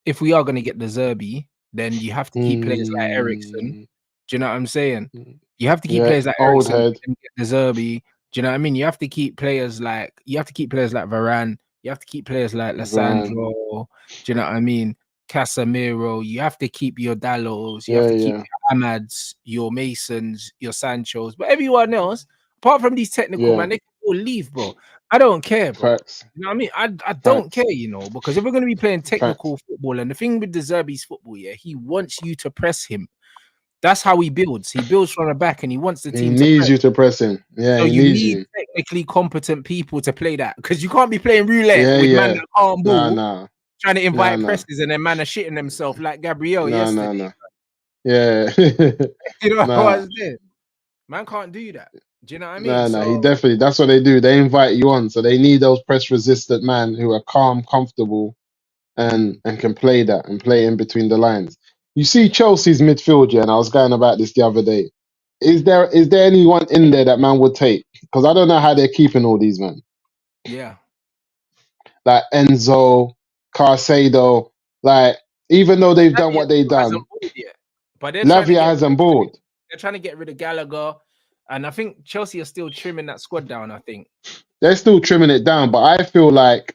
If we are gonna get the Zerbi, then you have to keep players like Ericsson.
Mm,
Do you know what I'm saying? You have to keep
yeah.
players like
Old
Ericsson
head.
and get the Zerbi. Do you know what I mean? You have to keep players like Varane. You have to keep players like
Van.
Lissandro. Do you know what I mean? Casemiro. You have to keep your Dallos. You have
Yeah,
to keep
yeah.
your Amads, your Masons, your Sanchos. But everyone else, apart from these technical
Yeah.
man, they can all leave, bro. I don't care, bro.
Facts.
You know what I mean? I don't
Facts.
care, you know, because if we're going to be playing
Facts.
technical football, and the thing with the Zerbi's football, yeah, he wants you to press him. That's how he builds. He builds from the back and he wants the
He
team to
needs
press.
you to press him. Yeah,
So
he
you
needs
need
you.
technically competent people to play that because you can't be playing roulette
Yeah,
with man
yeah.
that can't
Nah,
ball,
nah.
trying to
Nah,
invite
nah.
presses and then man are shitting themselves like Gabriel
Nah, nah,
yesterday.
nah. Yeah.
You know what I
Nah.
was saying? Man can't do that. Do you know what I mean?
Nah, nah.
So
He definitely, that's what they do. They invite you on. So they need those press resistant men who are calm, comfortable, and can play that and play in between the lines. You see Chelsea's midfield, yeah, and I was going about this the other day. Is there anyone in there that man would take? Because I don't know how they're keeping all these men.
yeah,
Like Enzo, Carcedo, like even though they've done
Lavia
what they've
still hasn't
done,
balled yet, but they're trying to
Lavia
get
hasn't balled.
they're trying to get rid of Gallagher, and I think Chelsea are still trimming that squad down. I think.
They're still trimming it down, but I feel like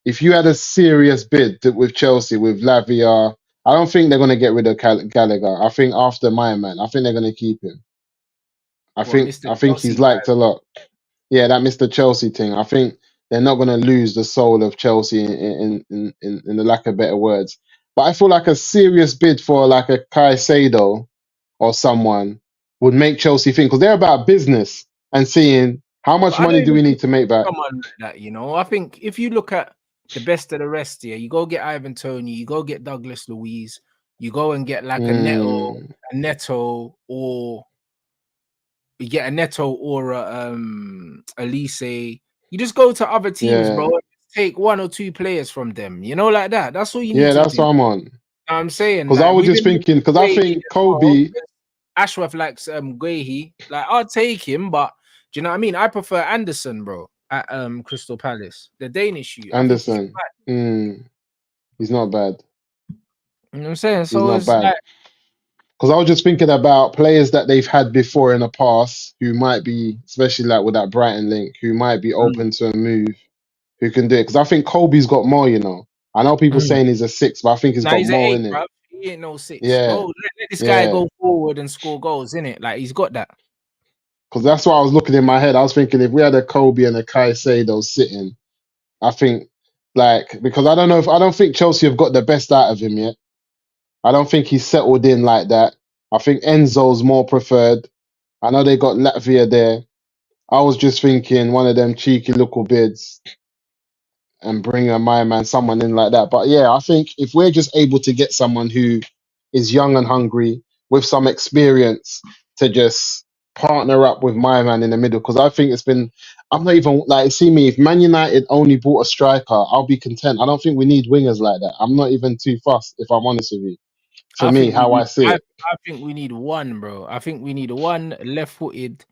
if you had a serious bid with Chelsea with Lavia, I don't think they're going to get rid of Gallagher. I think after my man, I think they're going to keep him. I
What
think
Mr.
I think
Chelsea
he's
guy?
liked a lot. Yeah, that Mr. Chelsea thing. I think they're not going to lose the soul of Chelsea in the lack of better words. But I feel like a serious bid for like a Caicedo or someone would make Chelsea think because they're about business and seeing how
But
much
I don't
money do
even
we
think
need to make back.
someone like that, you know. I think if you look at the best of the rest here, you go get Ivan Tony, you go get Douglas Luiz, you go and get like
Mm,
a Neto, or you get a Neto or a Elise. You just go to other teams, bro.
Yeah,
And take 1 or 2 players from them. You know, like that. That's all you need
yeah,
to
that's
do.
what I'm on.
I'm saying,
Because I
like,
was
we've
just
been
thinking, because I
Guehi
think
as well.
Kobe,
Ashworth likes Guehi. Like, I'll take him, but do you know what I mean? I prefer Anderson, bro, at Crystal Palace. The Danish you. I think he's
Anderson,
bad.
he's not bad.
You know what I'm saying?
He's
So
not
it's
bad.
like,
Because I was just thinking about players that they've had before in the past who might be, especially like with that Brighton link, who might be
mm,
open to a move, who can do it. Because I think Kobe's got more, you know. I know people
mm.
saying he's a 6, but I think he's
Nah,
got
he's an
more
8,
in him.
bro. He ain't no 6, bro.
Yeah,
Let this guy
yeah.
go forward and score goals, innit? Like, he's got that.
Because that's what I was looking in my head. I was thinking if we had a Kobe and a Caicedo sitting, I think, like, because I don't know if I don't think Chelsea have got the best out of him yet. I don't think he's settled in like that. I think Enzo's more preferred. I know they got Latvia there. I was just thinking one of them cheeky little bids and bring a my man, someone in like that. But yeah, I think if we're just able to get someone who is young and hungry with some experience to just partner up with my man in the middle, because I think it's been, I'm not even like, see me, if Man United only bought a striker, I'll be content. I don't think we need wingers like that. I'm not even too fussed, if I'm honest with you. For
I
me,
think we
how I
need.
see it.
I think we need one, bro. I think we need one left-footed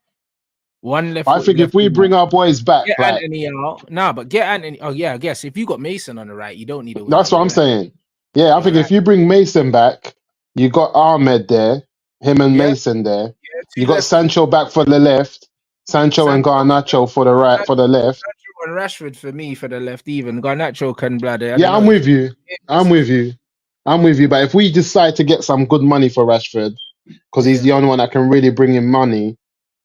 But I think if
left
we
winger.
bring our boys back,
Get
like,
Anthony out. Nah, but get Anthony. Oh yeah, I guess if you got Mason on the right, you don't need a winger.
that's what
You're
I'm
right.
saying. Yeah, I
You're
think
right.
if you bring Mason back, you got Ahmed there, him and
Yeah,
Mason there.
yeah.
You
2
got
lefties.
Sancho back for the left, Sancho and
Sancho,
Garnacho for the right, for the left.
Sancho and Rashford for me for the left. Even Garnacho can bladder. I don't
Yeah,
know
I'm
if
with you. I'm with you. I'm with you. But if we decide to get some good money for Rashford, because he's
yeah.
the only one that can really bring in money,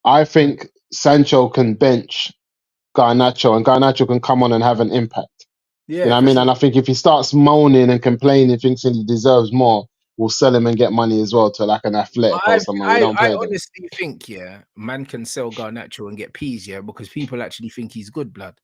I think Sancho can bench Garnacho and Garnacho can come on and have an impact. You
Yeah,
know what I
for
mean?
sure.
And I think if he starts moaning and complaining, thinking he deserves more, we'll sell him and get money as well to like an
But
athletic or someone. We don't
I
play them.
honestly think, yeah, man can sell Garnacho and get peas, yeah, because people actually think he's good blood.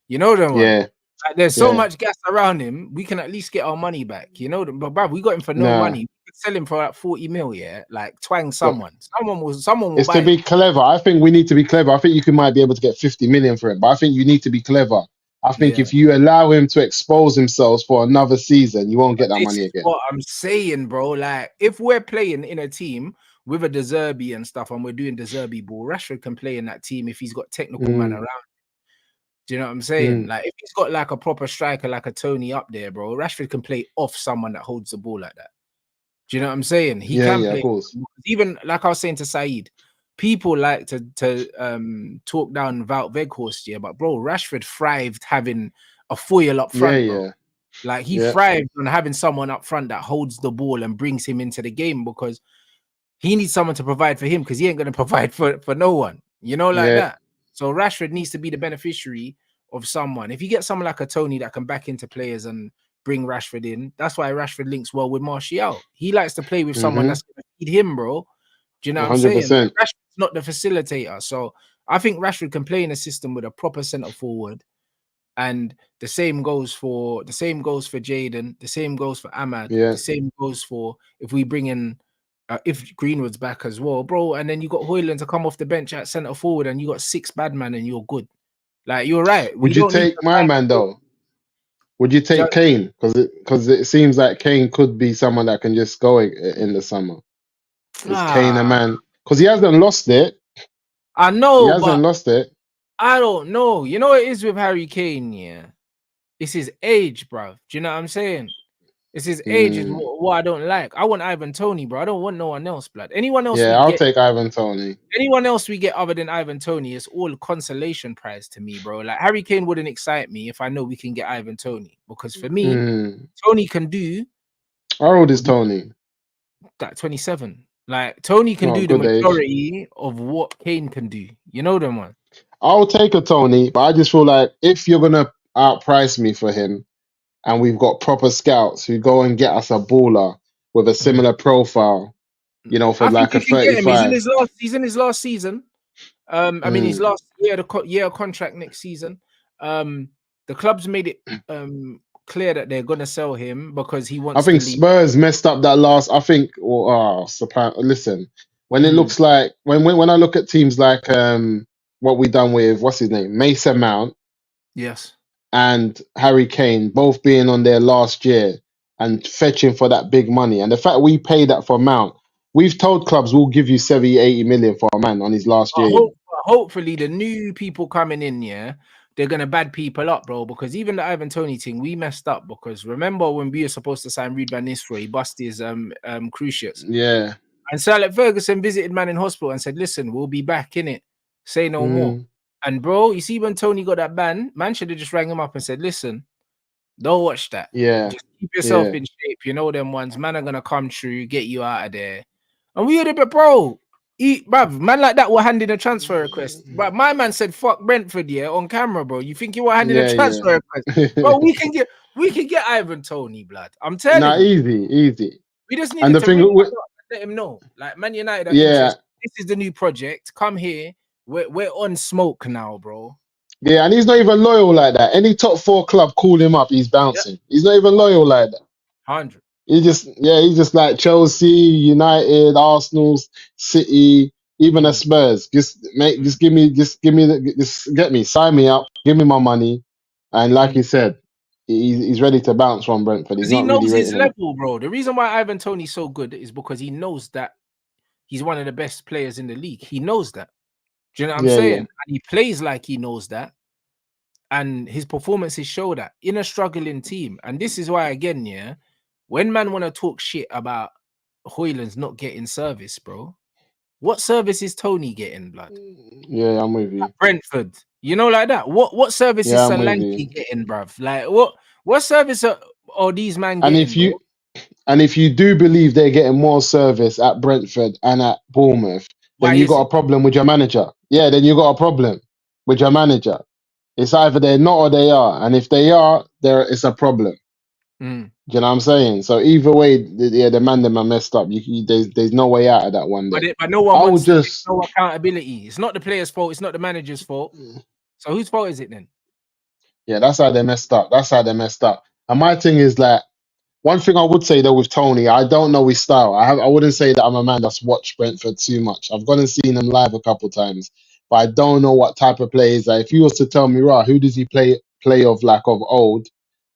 You know the one.
Yeah,
Like, there's so
yeah.
much gas around him, we can at least get our money back. You know, but bruv, we got him for no
Nah.
money. We could sell him for like 40 mil, yeah. Like twang
But
someone. Someone will
it's to
buy him.
be clever. I think we need to be clever. I think you can might be able to get 50 million for it, but I think you need to be clever. I think
Yeah.
if you allow him to expose himself for another season, you won't get that
This
money
is
again.
what I'm saying, bro. Like, if we're playing in a team with a De Zerbi and stuff, and we're doing De Zerbi ball, Rashford can play in that team if he's got technical man
Mm,
around. Do you know what I'm saying?
mm.
Like, if he's got like a proper striker, like a Tony up there, bro, Rashford can play off someone that holds the ball like that. Do you know what I'm saying? He
Yeah,
can
yeah, of
play.
course.
Even like I was saying to Saeed, people like to talk down Wout Weghorst, yeah, but bro, Rashford thrived having a foil up
Yeah,
front, bro.
yeah,
Like he
yeah.
thrived on having someone up front that holds the ball and brings him into the game because he needs someone to provide for him because he ain't going to provide for no one, you know, like
Yeah.
that. So Rashford needs to be the beneficiary of someone. If you get someone like a Tony that can back into players and bring Rashford in, that's why Rashford links well with Martial. He likes to play with someone
Mm-hmm.
that's going to feed him, bro. Do you know what I'm saying? Like
100%.
Rashford's not the facilitator. So I think Rashford can play in a system with a proper centre forward. And the same goes for Jaden, the same goes for Ahmad,
Yeah.
the same goes for if we bring in if Greenwood's back as well, bro, and then you got Hoyland to come off the bench at centre forward, and you got 6 bad man, and you're good. Like you're right. We
Would you
don't need
take
to
my man though? Would you take
just,
Kane? Because it seems like Kane could be someone that can just go in the summer. Is Kane a man? Because he hasn't lost it.
I
He
know,
hasn't
but
lost it.
I don't know. You know what it is with Harry Kane, yeah. It's his age, bro. Do you know what I'm saying? It's his age is
Mm.
what I don't like. I want Ivan Tony, bro. I don't want no one else, blood.
Yeah, I'll take Ivan Tony.
Anyone else we get other than Ivan Tony is all consolation prize to me, bro. Like Harry Kane wouldn't excite me if I know we can get Ivan Tony because for me,
Mm.
Tony can do
How old is Tony?
that 27. Like Tony can
Oh,
do the
good age.
majority of what Kane can do. You know them one.
I'll take a Tony, but I just feel like if you're gonna outprice me for him, and we've got proper scouts who go and get us a baller with a
Mm.
similar profile, you know, for
I think
like a
you can get him. He's in
35.
his last. He's in his last season. I mean, his
Mm.
last year, year contract next season. The club's made it clear that they're gonna sell him because he
I
wants to
think
leave.
Spurs messed up that last. I think. Well, listen, when it looks like when I look at teams like what we done with what's his name, Mason Mount
Yes.
and Harry Kane, both being on their last year and fetching for that big money, and the fact we paid that for Mount, we've told clubs we'll give you 70, 80 million for a man on his last year.
Hopefully, the new people coming in, yeah, they're gonna bad people up, bro. Because even the Ivan Toney thing, we messed up. Because remember when we were supposed to sign Ruud van Nistelrooy, he busted his cruciates.
Yeah.
And Sir Alex Ferguson visited man in hospital and said, "Listen, we'll be back in it. Say no more." And bro, you see when Tony got that ban, man should have just rang him up and said, "Listen, don't watch that.
Yeah.
Just keep yourself in shape. You know them ones. Man are gonna come through, get you out of there." And we had a bit, bro. Bruv, man like that were handing a transfer request. But my man said, "Fuck Brentford, yeah, on camera, bro. You think you were handing a transfer request, bro? We can get Ivan Toney, blood. I'm telling you,
easy.
we just
And
needed
the
to
thing
ring
with,
let him know, like Man United are
yeah,
interested. This is the new project. Come here. We're on smoke now, bro.
yeah, and he's not even loyal like that. Any top four club call him up, he's bouncing. He's not even loyal like that.
100.
He's just like Chelsea, United, Arsenal, City, even the Spurs. Just give me, get me, sign me up, give me my money, and like he said, he's ready to bounce from Brentford. He's
Because he
not really
knows his
rating him.
level, bro. The reason why Ivan Toney's so good is because he knows that he's one of the best players in the league. He knows that. Do you know what I'm saying? And he plays like he knows that. And his performances show that in a struggling team. And this is why, again, yeah, when man want to talk shit about Hoyland's not getting service, bro, what service is Tony getting, blood?
Yeah, I'm with you.
At Brentford, you know, like that. What service is
I'm with
Solanke
you.
getting, bruv? Like what service are these man
And
getting, bro?
if you do believe they're getting more service at Brentford and at Bournemouth,
Why
then you
is
got a
it?
problem with your manager. Yeah, then you got a problem with your manager. It's either they're not or they are, and if they are, it's a problem. Do you know what I'm saying? So either way, the man them are messed up. There's no way out of that one day.
But no one
I would
wants to take
just
no accountability. It's not the player's fault. It's not the manager's fault. So whose fault is it then?
yeah, that's how they messed up. That's how they messed up. And my thing is like, one thing I would say though with Tony, I don't know his style. I wouldn't say that I'm a man that's watched Brentford too much. I've gone and seen him live a couple times, but I don't know what type of player is that. If you was to tell me, right, who does he play of like of old,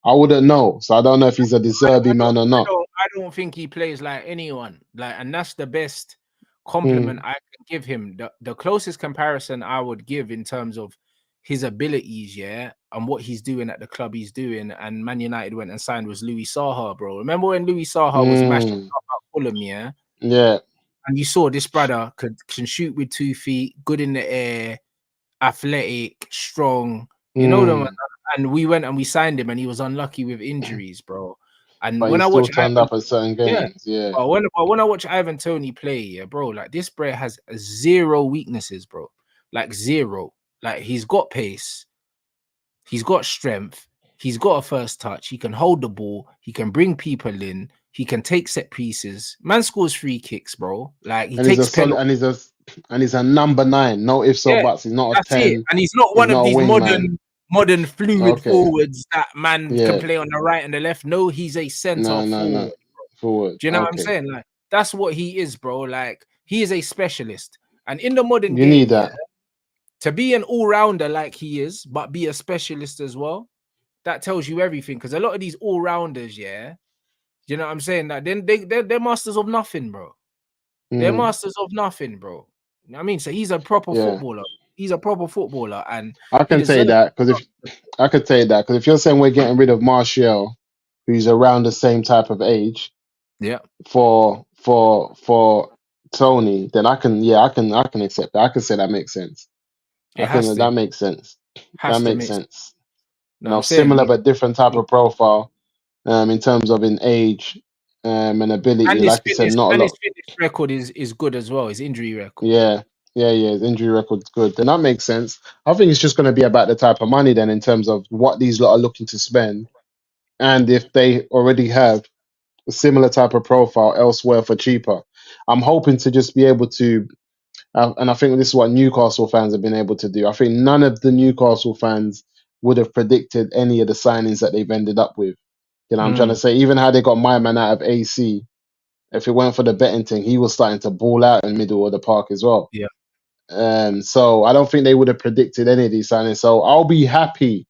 I wouldn't know. So I don't know if he's a deserving man or not.
I don't think he plays like anyone. Like, and that's the best compliment
Mm,
I can give him. The closest comparison I would give in terms of his abilities, yeah, and what he's doing at the club he's doing, and Man United went and signed was Louis Saha, bro. Remember when Louis Saha was mashing up at Fulham, yeah?
yeah,
And you saw this brother can shoot with 2 feet, good in the air, athletic, strong. You know them, and we went and we signed him, and he was unlucky with injuries, bro. And
but
when
he
I
still
watch
turned
Ivan,
up at certain
yeah,
games. Yeah,
but when I watch Ivan Toney play, yeah, bro, like this bro has zero weaknesses, bro. Like zero. Like he's got pace, he's got strength, he's got a first touch, he can hold the ball, he can bring people in, he can take set pieces. Man scores free kicks, bro. Like he
and he's a
takes
solid,
penalties.
and he's a number 9. No ifs or
Yeah,
buts. He's not a
that's it.
10.
And he's not
He's
one of
not a
these
wing man.
modern fluid
Okay.
forwards that man can
Yeah.
play on the right and the left. No, he's a center
No.
forward.
Forward.
Do you know what I'm
Okay.
saying? Like that's what he is, bro. Like he is a specialist. And in the modern
You need
game, yeah,
that.
to be an all-rounder like he is, but be a specialist as well, that tells you everything. Because a lot of these all-rounders, yeah, you know what I'm saying? That then they're masters of nothing, bro. They're masters of nothing, bro. You know what I mean? So he's a proper
Yeah.
footballer. He's a proper footballer, and
I
he
can say
deserves
that because if you're saying we're getting rid of Martial, who's around the same type of age,
yeah.
for Tony, then I can accept that. I can say that makes sense.
It has to.
That makes sense. That
Has to
makes
make sense.
sense.
No, I'm saying,
Similar
yeah.
but different type of profile. In terms of in age, and ability,
And his
like you said,
fitness
not a
and his
lot.
fitness record is good as well. His injury record.
Yeah, his injury record's good. Then that makes sense. I think it's just going to be about the type of money then, in terms of what these lot are looking to spend, and if they already have a similar type of profile elsewhere for cheaper. I'm hoping to just be able to, and I think this is what Newcastle fans have been able to do. I think none of the Newcastle fans would have predicted any of the signings that they've ended up with. You know, what I'm trying to say, even how they got my man out of AC. if it went for the betting thing, he was starting to ball out in the middle of the park as well.
Yeah.
So I don't think they would have predicted any of these signings. So I'll be happy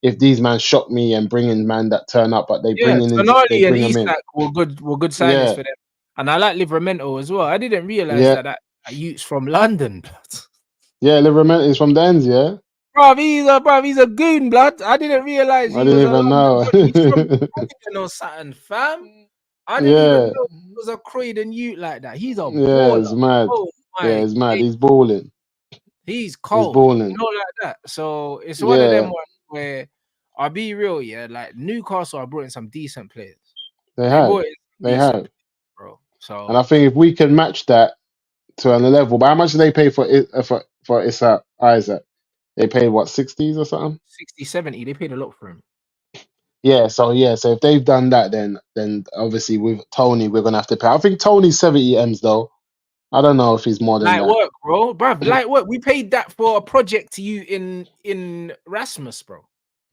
if these man shock me and bring in man that turn up, but they
Yeah,
they
Tonali and
bring them in.
Isak were good signings
Yeah,
for them. And I like Livramento as well. I didn't realize
yeah,
that youth's from London.
yeah. Livermore is from the ends, yeah.
He's a goon, blood. I didn't realize
I
he
didn't
was a
even
London
know.
blood. He's from I didn't know something, fam. I didn't even
Yeah,
know he was a Croydon youth like that. He's a
yeah, it's
baller.
mad.
Oh
Yeah,
my
it's mad.
day.
He's balling.
He's
He's
cold.
balling.
Like that. So it's one of them
Yeah,
ones where I'll be real, yeah. Like Newcastle are brought in some decent players.
they
They
have.
brought in some
They
decent
have.
players, bro.
And I
So
think if we can match that to a level, but how much do they pay for it for Isaac? They paid what, 60s or something?
60, 70, they paid a lot for him.
So if they've done that, then obviously with Tony we're gonna have to pay. I think Tony's 70 M's though. I don't know if he's more than
Light
that.
work, bro. Bruv, light work. We paid that for a project to you in Rasmus, bro.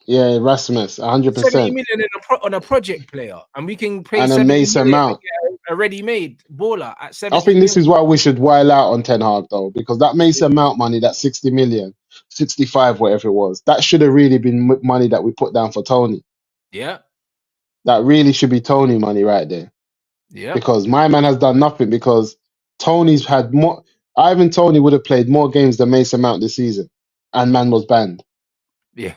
Yeah, Rasmus,
70
100%.
million on a project player, and we can pay
And a
70
Mason
million
Mount.
to get a ready-made baller at
I
70
think this
million.
is why we should while out on Ten Hag though, because that Mason Mount money, that 60 million, 65, whatever it was, that should have really been money that we put down for Tony.
Yeah,
That really should be Tony money right there.
yeah,
Because my man has done nothing because Tony's had more. Ivan Tony would have played more games than Mason Mount this season, and man was banned.
yeah,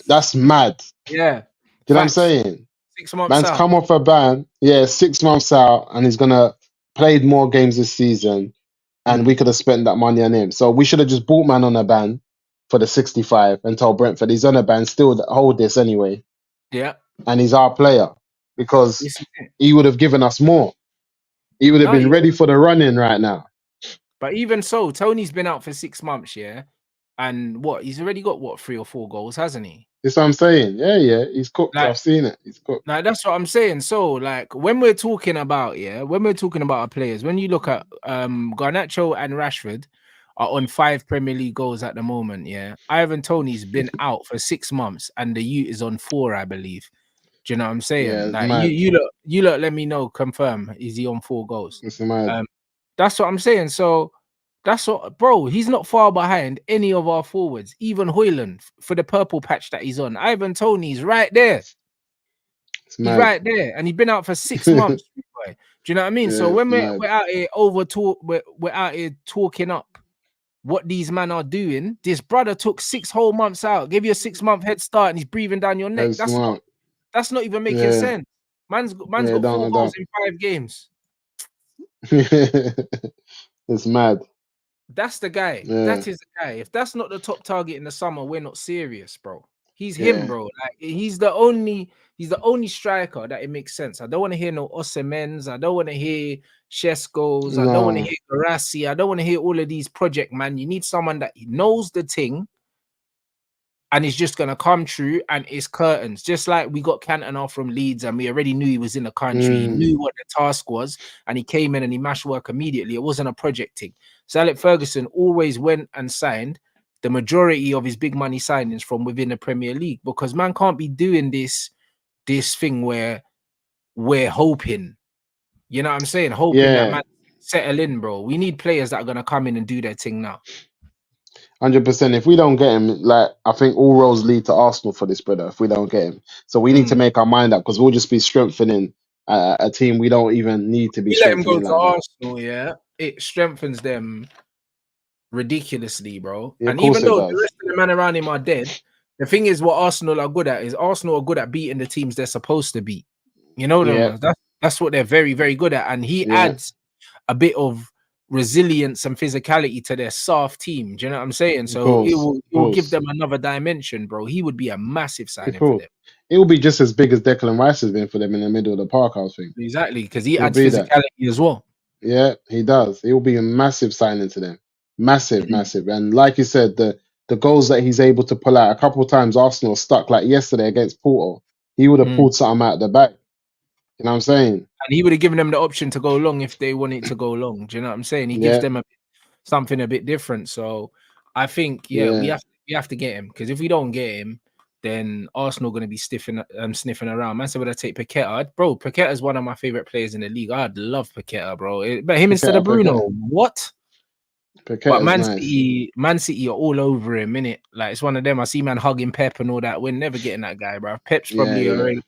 That's mad.
yeah.
You know what I'm
Facts.
saying?
6 months
Man's
out.
come off a ban, 6 months out, and he's gonna played more games this season, and we could have spent that money on him. So we should have just bought man on a ban for the 65 and told Brentford he's on a ban, still hold this anyway,
Yeah.
and he's our player because
This is it.
he would have given us more. He would have
No,
been ready for the run-in right now.
but even so, Tony's been out for 6 months, yeah. And he's already got 3 or 4 goals, hasn't he?
That's what I'm saying. Yeah, he's cooked.
Like,
I've seen it. He's cooked.
Like that's what I'm saying. So, like, when we're talking about our players, when you look at Garnacho and Rashford are on 5 Premier League goals at the moment. Yeah, Ivan Toney's been out for 6 months, and the youth is on 4, I believe. Do you know what I'm saying?
Yeah, it's
Like,
mad.
you look, let me know, confirm, is he on 4 goals?
It's mad.
That's what I'm saying. So that's what, bro. He's not far behind any of our forwards, even Hoyland for the purple patch that he's on. Ivan Toney's right there.
It's
He's
mad.
right there, and he's been out for 6 months. Boy. Do you know what I mean?
Yeah,
So when
it's
we're out here we're out here talking up what these men are doing. This brother took 6 whole months out, gave you a 6-month head start, and he's breathing down your neck. That's not even making sense. Man's got 4 goals in 5 games.
It's mad.
That's the guy.
Yeah.
That is the guy. If that's not the top target in the summer, we're not serious, bro. He's him, bro. Like he's the only striker that it makes sense. I don't want to hear no Osimhen's. I don't want to hear Sheskos. I don't want to hear Garassi. I don't want to hear all of these project man. You need someone that knows the thing and is just gonna come true and it's curtains. Just like we got Cantona from Leeds and we already knew he was in the country. He knew what the task was and he came in and he mashed work immediately. It wasn't a project thing. So Alex Ferguson always went and signed the majority of his big money signings from within the Premier League because man can't be doing this thing where we're hoping, you know what I'm saying? Hoping that man settle in, bro. We need players that are gonna come in and do their thing now.
100%. If we don't get him, like I think all roads lead to Arsenal for this brother. If we don't get him, so we need to make our mind up because we'll just be strengthening a team we don't even need to be strengthening.
Let him go to Arsenal, yeah. It strengthens them ridiculously, bro.
Yeah,
and even though the rest of the men around him are dead, the thing is, what Arsenal are good at is Arsenal are good at beating the teams they're supposed to beat. You know them. That's what they're very, very good at, and he adds a bit of resilience and physicality to their soft team. Do you know what I'm saying? So it will give them another dimension, bro. He would be a massive signing for them.
It will be just as big as Declan Rice has been for them in the middle of the park, I think.
Exactly, because he adds physicality as well.
Yeah, he does. It will be a massive signing to them. Massive. And like you said, the goals that he's able to pull out a couple of times, Arsenal stuck like yesterday against Porto. He would have pulled something out the back. You know what I'm saying?
And he would have given them the option to go long if they wanted to go long. Do you know what I'm saying? He gives them something a bit different. So I think, we have to get him because if we don't get him, then Arsenal going to be sniffing around. Man said, would I take Paqueta? Bro, Paqueta is one of my favorite players in the league. I'd love Paqueta, bro. But him instead of Bruno, what? But
Paqueta's nice.
Man City are all over him, innit? Like, it's one of them. I see man hugging Pep and all that. We're never getting that guy, bro. Pep's
Yeah,
probably
yeah.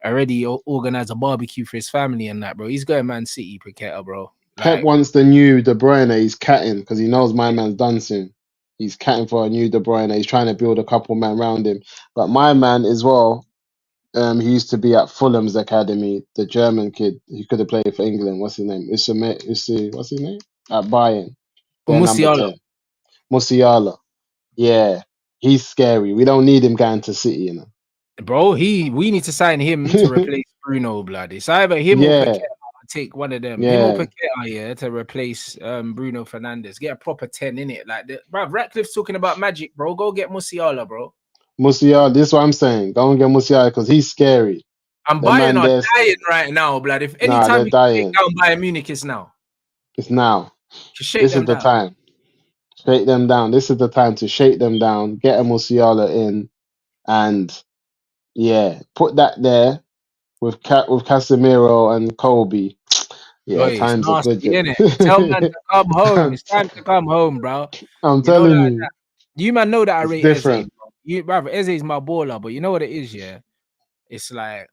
already organized a barbecue for his family and that, bro. He's going Man City, Paqueta, bro.
Pep
Like,
wants the new De Bruyne. He's catting because he knows my man's done soon. He's catting for a new De Bruyne. He's trying to build a couple man around him. But my man as well, he used to be at Fulham's academy. The German kid who could have played for England. What's his name? What's his name? At Bayern. They're number
Musiala.
10. Musiala. Yeah, he's scary. We don't need him going to City, you know.
Bro, we need to sign him to replace Bruno, blood. It's either him or
Yeah,
Paqueta. Take one of them. Him or
yeah.
Paqueta, yeah, to replace Bruno Fernandes. Get a proper 10 in it. Like, bro, Ratcliffe's talking about magic, bro. Go get Musiala, bro.
Musiala, this is what I'm saying. Go and get Musiala because he's scary.
And
The
Bayern
man
are
there,
dying right now, blood. If
nah,
anytime
they're
we can take
dying.
down Bayern Munich, is now.
It's now.
To shake
This is
them
the
down.
time. Shake them down. This is the time to shake them down, get a Musiala in, and yeah, put that there with Casemiro and Kobe. Yeah,
Boy, it's
times are good,
nasty,
you
innit? Tell man to come home. It's time to come home, bro.
I'm
You know
telling
that,
you,
you man know that I
it's
rate Eze,
different.
bro. You brother, Eze is my baller, but you know what it is, yeah? It's like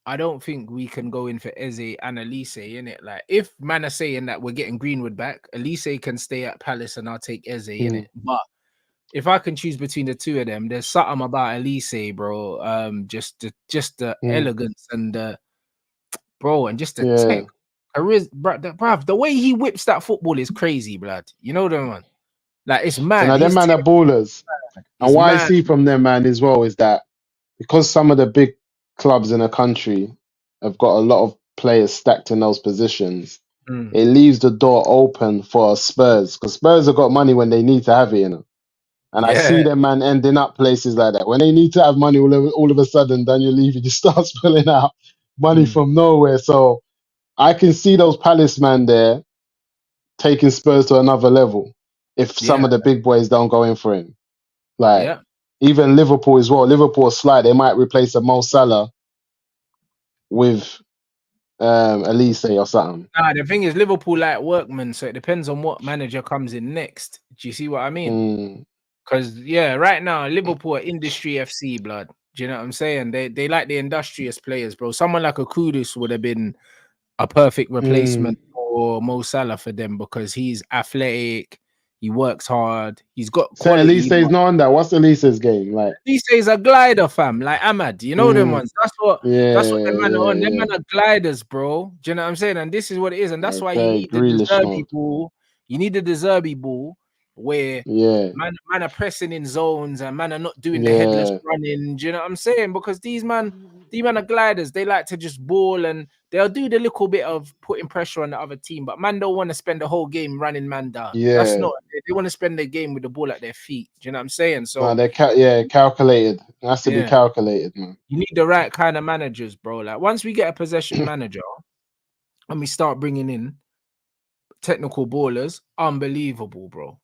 I don't think we can go in for Eze and Elise, innit? Like, if man are saying that we're getting Greenwood back, Elise can stay at Palace and I'll take Eze, innit? But if I can choose between the two of them, there's something about Elise, bro. Just the elegance and the bro, and just the
Yeah,
tech. Bruv, the way he whips that football is crazy, blood. You know the one? Like, it's
so
mad.
now them
His
man
tech
are ballers, and
is
what I
mad.
see from them man as well is that because some of the big clubs in the country have got a lot of players stacked in those positions, it leaves the door open for Spurs because Spurs have got money when they need to have it, you know. And I see
Yeah.
them man ending up places like that when they need to have money. All of a sudden, Daniel Levy just starts pulling out money from nowhere. So I can see those Palace man there taking Spurs to another level if some
Yeah.
of the big boys don't go in for him. Like
Yeah.
even Liverpool as well. Liverpool are slight. They might replace a Mo Salah with Elise or something.
Nah, the thing is, Liverpool like workmen, so it depends on what manager comes in next. Do you see what I mean?
Mm,
Because yeah, right now Liverpool are industry FC, blood. Do you know what I'm saying? They like the industrious players, bro. Someone like a Kudus would have been a perfect
mm.
replacement for Mo Salah for them because he's athletic, he works hard, he's got
So Elise
quality.
is not on that. What's Elise's game like?
He says a glider, fam, like Ahmad. You know them
Mm,
ones. That's what them
yeah,
man are
yeah,
on. Them
yeah.
man are gliders, bro. Do you know what I'm saying? And this is what it is, and that's why you
Okay,
need the
Grealish
Deserby
mode.
ball. You need the Deserby ball where
Yeah,
man are pressing in zones and man are not doing the headless
yeah,
running. Do you know what I'm saying? Because these man are gliders. They like to just ball and they'll do the little bit of putting pressure on the other team, but man don't want to spend the whole game running man down. That's
yeah.
not. They want to spend the game with the ball at their feet. Do you know what I'm saying?
No,
So
they're calculated. It has to be
yeah.
calculated, man.
You need the right kind of managers, bro. Like once we get a possession manager and we start bringing in technical ballers, unbelievable, bro.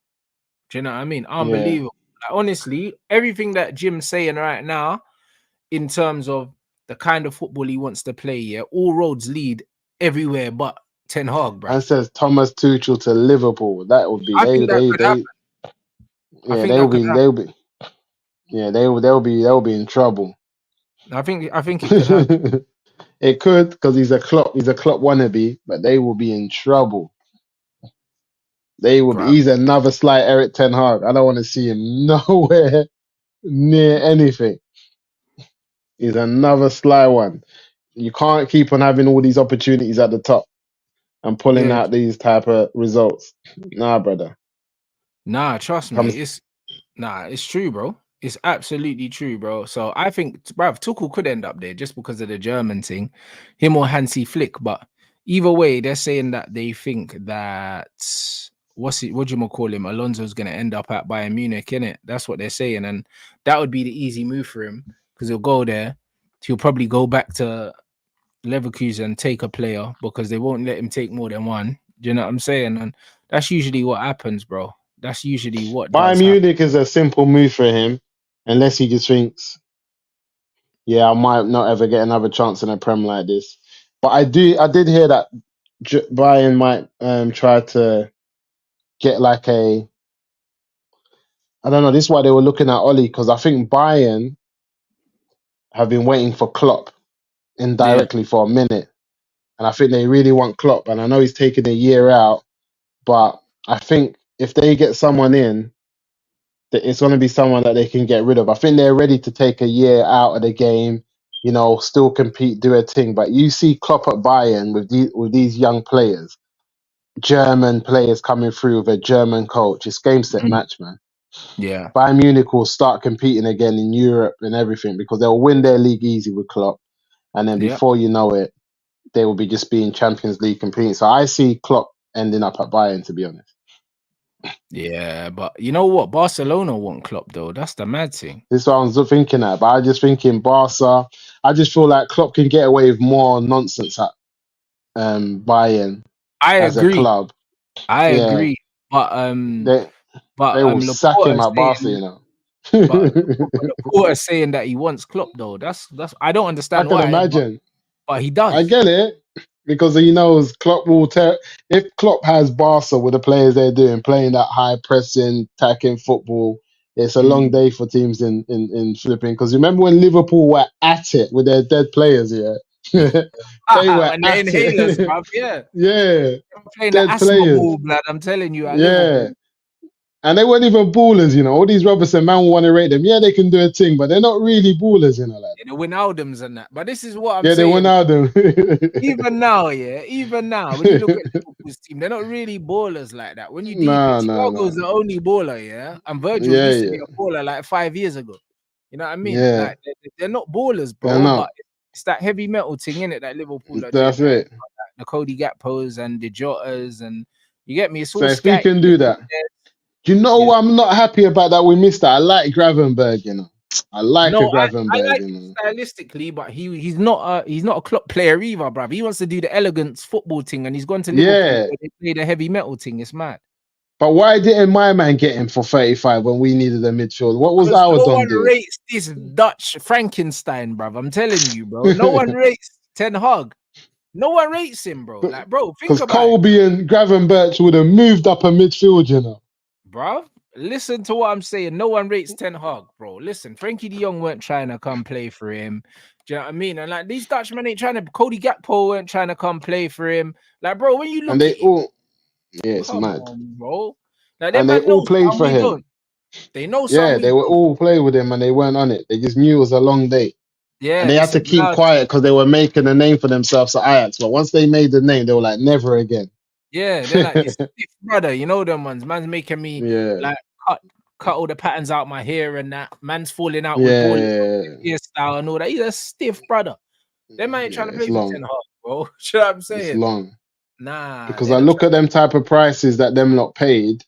Do you know what I mean?
Yeah.
Unbelievable. Like, honestly, everything that Jim's saying right now, in terms of the kind of football he wants to play, yeah, all roads lead everywhere but Ten Hag, bruv.
And says Thomas Tuchel to Liverpool. That would be
I think that could happen. I
yeah,
think that could happen.
they'll be in trouble.
I think it could happen,
It could because he's a Klopp wannabe, but they will be in trouble. They will be.
bruv.
He's another slight Eric Ten Hag. I don't want to see him nowhere near anything. He's another sly one. You can't keep on having all these opportunities at the top and pulling
Yeah.
out these type of results. Nah, brother.
Nah, trust
Comes
me. It's true, bro. It's absolutely true, bro. So I think, bruv, Tuchel could end up there just because of the German thing, him or Hansi Flick. But either way, they're saying that they think that what do you call him? Alonso's gonna end up at Bayern Munich, innit? That's what they're saying, and that would be the easy move for him because he'll go there. He'll probably go back to Leverkusen and take a player because they won't let him take more than one. Do you know what I'm saying? And that's usually what happens, bro. That's usually what
Bayern
does happen.
Munich is a simple move for him unless he just thinks, yeah, I might not ever get another chance in a Prem like this. But I did hear that Bayern might try to get like a, I don't know. This is why they were looking at Oli, because I think Bayern have been waiting for Klopp
Yeah.
indirectly for a minute, and I think they really want Klopp. And I know he's taking a year out, but I think if they get someone in, that it's going to be someone that they can get rid of. I think they're ready to take a year out of the game, still compete, do a thing. But you see Klopp at Bayern with these young players, German players coming through with a German coach. It's game set
Mhm.
match, man.
Yeah.
Bayern Munich will start competing again in Europe and everything because they'll win their league easy with Klopp, and then
Yeah.
before you know it, they will be just being Champions League competing. So I see Klopp ending up at Bayern, to be honest.
Yeah. But you know what? Barcelona want Klopp though. That's the mad thing.
This is what I was thinking at, but I just thinking Barca. I just feel like Klopp can get away with more nonsense at Bayern
I
as a
agree.
club.
I
Yeah,
agree. But
they will sack him
Laporta
at Barca,
saying
you know.
but Laporta saying that he wants Klopp though. That's I don't
I
understand
can
why,
imagine.
but he
I
does.
get it because he knows Klopp will tell. If Klopp has Barca with the players they're doing, playing that high pressing, attacking football, it's a long
Mm.
day for teams in flipping. Because remember when Liverpool were at it with their dead players, yeah, they were
And the
at
inhalers,
it.
bruv. Yeah.
Yeah,
I'm playing the
dead
asthma
players.
ball, blood. I'm telling you, at
Yeah.
Liverpool.
And they weren't even ballers, all these Robertson man want to rate them. Yeah, they can do a thing, but they're not really ballers, like
The Wijnaldums and that. But this is what I'm
yeah, they went
saying.
out them.
Even now, when you look at Liverpool's team, they're not really ballers like that. When you deep it,
No, no,
Thiago's
no.
the only baller, yeah. And Virgil
Yeah,
used to
yeah,
be a baller like 5 years ago. You know what I mean?
yeah.
Like they're not ballers,
They're
bro. But
not.
it's that heavy metal thing in it that Liverpool are doing
That's
right
it.
now. Like the Cody Gakpos and the Jotas, and you get me. It's
So
all
if we
scatty.
can do that, do you know
Yeah.
what I'm not happy about that we missed that? I like Gravenberg, I like a
No, I
Gravenberg,
like him stylistically, but he's not a club player either, bruv. He wants to do the elegance football thing, and he's gone to Liverpool
Yeah.
where they play the heavy metal thing. It's mad.
But why didn't my man get him for 35 when we needed a midfield? What was
Because
our
no
Don
one
doing?
rates this Dutch Frankenstein, bruv. I'm telling you, bro. No one rates Ten Hag. No one rates him, bro. Like, bro, think
Because
about it,
Colby and Gravenberch would have moved up a midfield,
bruv. Listen to what I'm saying. No one rates Ten Hag, bro. Listen, Frankie de Jong weren't trying to come play for him. Do you know what I mean? And like these Dutchmen ain't trying to. Cody Gakpo weren't trying to come play for him. Like, bro, when you
And
look
they
at it,
all, yeah, it's
come
mad.
on, bro. Like that
And they
man
all
knows
played
something
for
we
him.
don't. They know something
Yeah,
we
they were
don't.
all playing with him and they weren't on it. They just knew it was a long day.
Yeah,
And they
they
had to
said,
keep
blood.
quiet because they were making a name for themselves at Ajax. But once they made the name, they were like, never again.
Yeah, they're like this stiff brother. You know them ones. Man's making me
Yeah.
like cut all the patterns out my hair and that. Man's falling out with ball
Yeah.
hairstyle and all that. He's a stiff brother. They might ain't
Yeah,
trying to
it's
play for
long.
10 Hag, bro. You know what I'm
It's
saying?
long.
Nah,
Because
they're
I
not
look
trying.
at them type of prices that them lot paid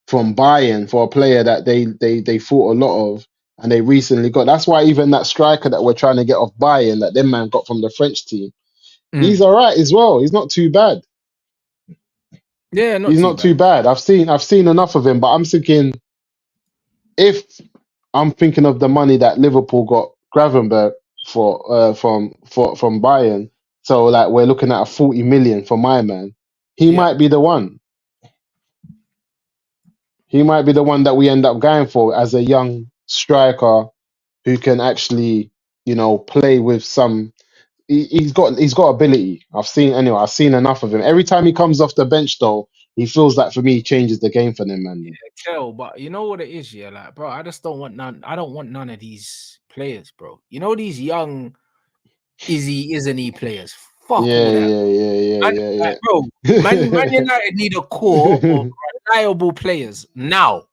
from Bayern for a player that they thought a lot of and they recently got. That's why even that striker that we're trying to get off Bayern that them man got from the French team, he's all right as well. He's not too bad.
Yeah, not
He's
too
not too
bad.
bad. I've seen enough of him, but I'm thinking if I'm thinking of the money that Liverpool got Gravenberg for from Bayern, so like we're looking at a 40 million for my man. He
Yep.
might be the one. He might be the one that we end up going for as a young striker who can actually, play with some. He's got ability. I've seen enough of him. Every time he comes off the bench, though, he feels like for me he changes the game for them, man.
Tell, but you know what it is, yeah. Like, bro, I just don't want none. I don't want none of these players, bro. You know these young isn't he players? Fuck all
Yeah,
that.
yeah, yeah, yeah,
Man,
yeah,
like, bro, Man United need a core of reliable players now.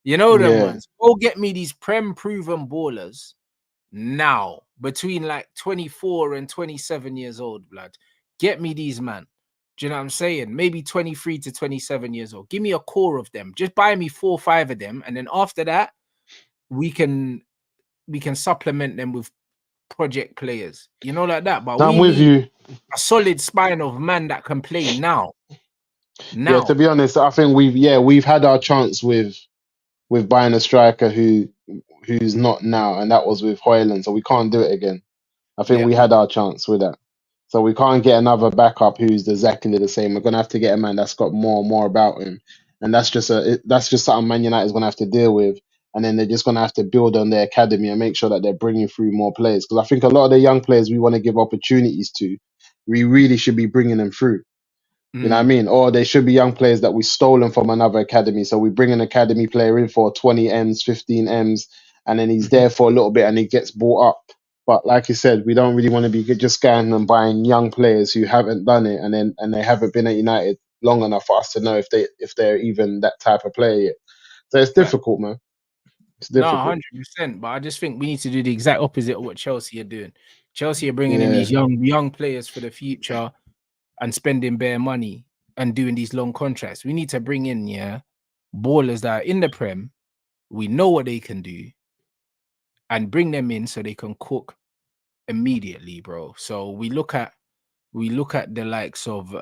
You know them
yeah.
ones. Go get me these prem proven ballers now between like 24 and 27 years old, blood. Get me these man. Do you know what I'm saying? Maybe 23 to 27 years old. Give me a core of them. Just buy me 4 or 5 of them, and then after that, we can supplement them with project players. You know, like that. But
I'm
we
with
need
you.
a solid spine of man that can play now.
Yeah, to
Now.
be honest, I think we've had our chance with buying a striker who's not now, and that was with Hoyland. So we can't do it again. I think
Yeah.
we had our chance with that. So we can't get another backup who's exactly the same. We're gonna have to get a man that's got more and more about him, and that's just something Man United is gonna have to deal with. And then they're just gonna have to build on their academy and make sure that they're bringing through more players. Because I think a lot of the young players we want to give opportunities to, we really should be bringing them through. You know what I
Mm.
mean? Or they should be young players that we stolen from another academy. So we bring an academy player in for 20 M's, 15 M's, and then he's there for a little bit and he gets bought up. But like you said, we don't really want to be just scanning and buying young players who haven't done it and they haven't been at United long enough for us to know if they're even that type of player yet. So it's
Fact.
difficult, man. It's
No,
difficult.
100%. But I just think we need to do the exact opposite of what Chelsea are doing. Chelsea are bringing in
Yeah,
these young players for the future and spending bare money and doing these long contracts. We need to bring in ballers that are in the Prem. We know what they can do, and bring them in so they can cook immediately, bro. So we look at the likes of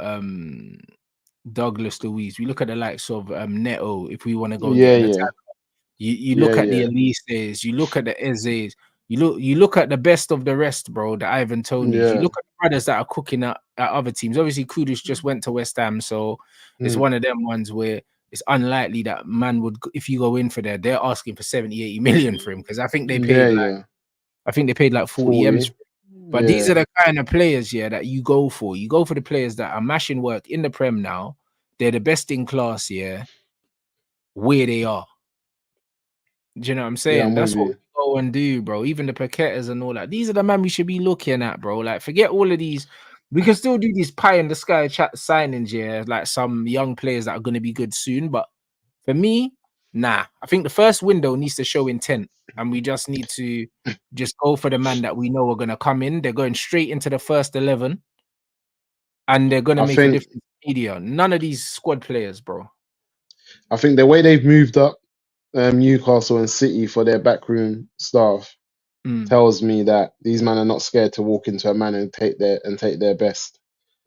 Douglas Luiz. We look at the likes of Neto if we want to go and get
yeah,
an
yeah,
attack. You
yeah,
look at the
yeah,
Elises, you look at the Ezes, you look at the best of the rest, bro. The Ivan Tonys. You
yeah.
look at the brothers that are cooking at other teams. Obviously, Kudus just went to West Ham, so it's
Mm.
one of them ones where it's unlikely that man would, if you go in for that, they're asking for 70, 80 million for him because I think they
Yeah,
paid
yeah.
40 M's.
40.
But these are
Yeah.
the kind of players, that you go for. You go for the players that are mashing work in the Prem now. They're the best in class, where they are. Do you know what I'm
Yeah,
saying?
I'm with
That's what we
you.
go and do, bro. Even the Paquetas and all that. These are the man we should be looking at, bro. Like, forget all of these. We can still do these pie in the sky chat signings, like some young players that are going to be good soon. But for me, nah. I think the first window needs to show intent, and we just need to just go for the man that we know are going to come in. They're going straight into the first 11, and they're going to
I
make a
think
difference in media. None of these squad players, bro.
I think the way they've moved up Newcastle and City for their backroom staff
Mm,
tells me that these men are not scared to walk into a man and take their best.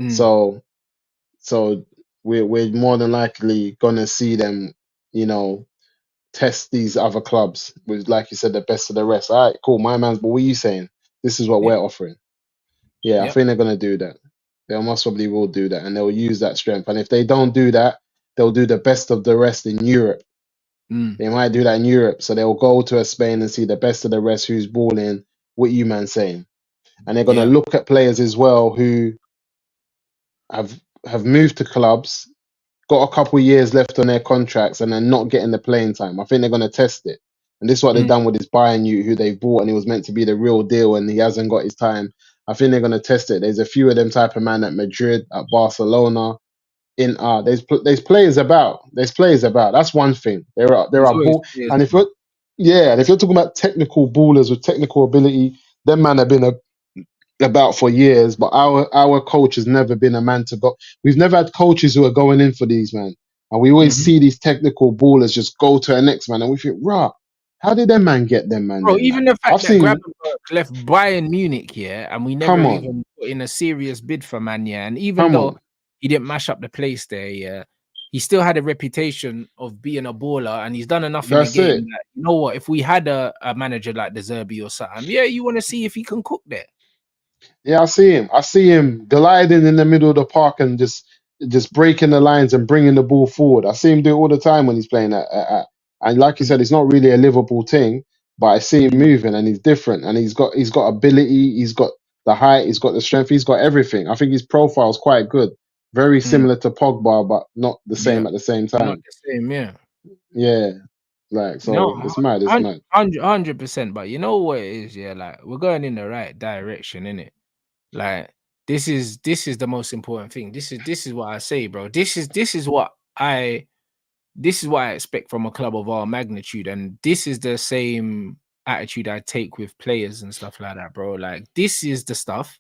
mm,
So so we're more than likely gonna see them, you know, test these other clubs with, like you said, the best of the rest. All right, cool, my man's. But what are you saying? This is what
yeah,
we're offering. Yeah, I
yep,
think they're gonna do that. They most probably will do that, and they'll use that strength. And if they don't do that, they'll do the best of the rest in Europe.
mm,
They might do that in Europe. So they'll go to a Spain and see the best of the rest who's balling, what you man saying. And they're gonna
yeah,
look at players as well who have have moved to clubs, got a couple of years left on their contracts, and they're not getting the playing time. I think they're gonna test it. And this is what they've
mm,
done with this Bayern youth who they've bought and he was meant to be the real deal and he hasn't got his time. I think they're gonna test it. There's a few of them type of man at Madrid, at Barcelona, in there's players about. There's players about. That's one thing. There
there's
are
always
ball
players,
and if
bro.
you're yeah, and if you're talking about technical ballers with technical ability, them man have been about for years. But our coach has never been a man to go. We've never had coaches who are going in for these man, and we always
Mhm.
see these technical ballers just go to a next man, and we think, rah, how did them man get them man
Bro,
then? Like
even the fact
I've
that
seen,
Gravenberch left Bayern Munich here, and we never
come on,
even put in a serious bid for man, and even
come
though
on,
he didn't mash up the place there, he still had a reputation of being a baller, and he's done enough in the
that's
game
it.
that, you know what, if we had a manager like the Zerbi or something, you want to see if he can cook there.
Yeah, I see him. I see him gliding in the middle of the park and just breaking the lines and bringing the ball forward. I see him do it all the time when he's playing and like you
Mm,
said, it's not really a Liverpool thing, but I see him
mm,
moving and he's different and he's got ability, he's got the height, he's got the strength, he's got everything. I think his profile is quite good, very
mm.
similar to Pogba, but not the
Yeah,
same at the same
not
time.
the same, yeah.
Yeah, like
No,
so it's mad, it's mad.
100%. But you know what it is, like we're going in the right direction, innit? Like this is the most important thing. This is what I say, bro. This is what I expect from a club of our magnitude, and this is the same attitude I take with players and stuff like that, bro. Like this is the stuff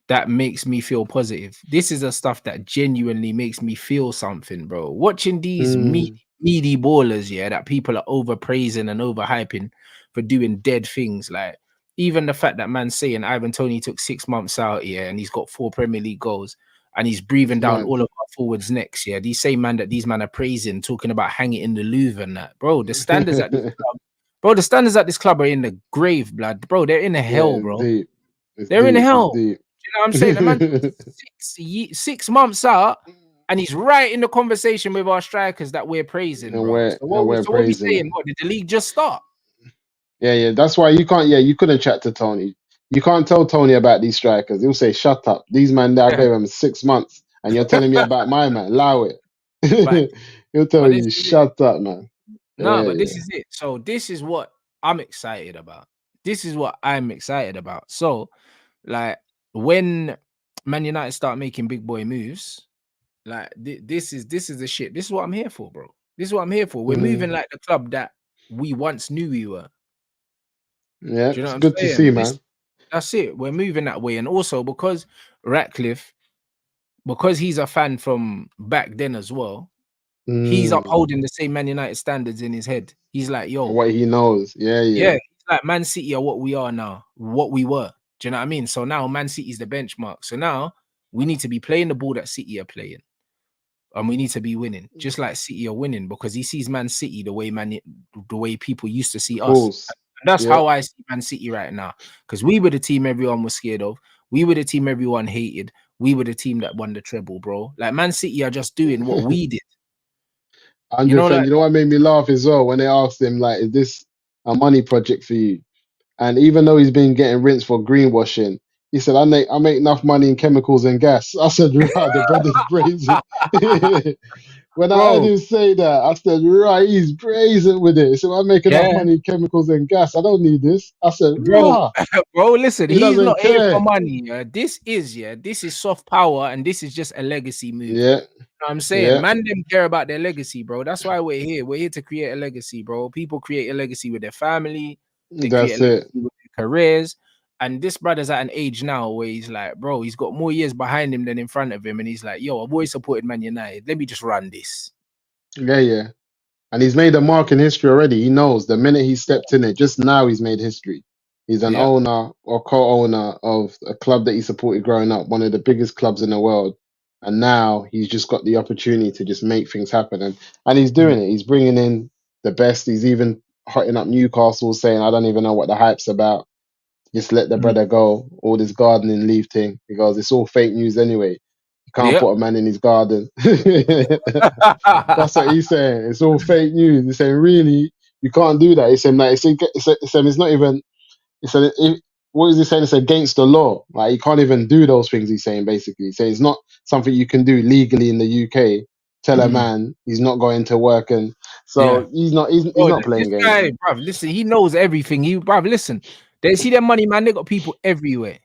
that makes me feel positive. This is the stuff that genuinely makes me feel something, bro. Watching these
Mm,
meaty ballers, that people are overpraising and overhyping for doing dead things. Like even the fact that man saying Ivan Toney took 6 months out, and he's got 4 Premier League goals and he's breathing
it's
down
mad.
all of our forwards' necks. Yeah, these same man that these men are praising, talking about hanging in the Louvre and that, bro. The standards at this club, Bro, the standards at this club are in the grave, blood. Bro, they're in the
Yeah,
hell,
it's
bro.
deep. It's
They're in
deep. It's
hell.
deep.
You know what I'm saying? The man took 6 months out, and he's right in the conversation with our strikers that we're praising,
and
bro.
we're
So
and we're
so what we
praising it.
saying? What, did the league just start?
Yeah. That's why you can't. Yeah, you couldn't chat to Tony. You can't tell Tony about these strikers. He'll say, "Shut up." These man, that I
Yeah.
gave him 6 months, and you're telling me about my man. Allow it.
But
He'll tell
but this
you,
is it.
"Shut up, man."
No,
Yeah,
but this
yeah.
is it. So this is what I'm excited about. This is what I'm excited about. So, like, when Man United start making big boy moves, like this is the shit. This is what I'm here for, bro. This is what I'm here for. We're moving
Mhm.
like the club that we once knew we were.
Yeah.
Do you know
It's
what I'm
good to see,
saying?
man.
That's it. We're moving that way. And also because Ratcliffe, because he's a fan from back then as well, he's
Mm.
upholding the same Man United standards in his head. He's like, yo,
What he knows. Yeah,
yeah,
yeah.
he's like Man City are what we are now, what we were. Do you know what I mean? So now Man City is the benchmark. So now we need to be playing the ball that City are playing. And we need to be winning, just like City are winning, because he sees Man City the way people used to see
Of
us.
course.
And that's
Yeah.
how I see Man City right now. Because we were the team everyone was scared of. We were the team everyone hated. We were the team that won the treble, bro. Like Man City are just doing what we did. You know,
100%.
like
You know what made me laugh as well when they asked him, like, is this a money project for you? And even though he's been getting rinsed for greenwashing, he said, I make enough money in chemicals and gas. I said, right, the brother's brazen. When I heard
bro,
him say that, I said, right, he's brazen with it. So I make enough
yeah,
money in chemicals and gas. I don't need this. I said,
bro,
rah,
bro. Listen,
he
he's
doesn't
not here for
care.
money. This is soft power, and this is just a legacy move.
Yeah,
Know what I'm saying,
yeah,
man, them care about their legacy, bro. That's why we're here. We're here to create a legacy, bro. People create a legacy with their family, they create
that's
a legacy
it.
with their careers. And this brother's at an age now where he's like, bro, he's got more years behind him than in front of him. And he's like, yo, I've always supported Man United. Let me just run this.
Yeah, yeah. And he's made a mark in history already. He knows the minute he stepped in it, just now he's made history. He's an
Yeah.
owner or co-owner of a club that he supported growing up, one of the biggest clubs in the world. And now he's just got the opportunity to just make things happen. And he's
Mm.
doing it. He's bringing in the best. He's even hotting up Newcastle, saying, I don't even know what the hype's about. Just let the
Mm.
brother go. All this gardening leave thing. Because it's all fake news anyway. You can't
Yep.
put a man in his garden. That's what he's saying. It's all fake news. He's saying, really, you can't do that. He's saying, like, it's not even, he said, what is he saying? It's against the law. Like, you can't even do those things, he's saying, basically. He's saying it's not something you can do legally in the UK. Tell a
Mm.
man he's not going to work. And
Yeah.
so he's
Bro,
not
this
playing games.
guy, bruv, listen, he knows everything. Bruv, listen, they see their money, man. They got people everywhere.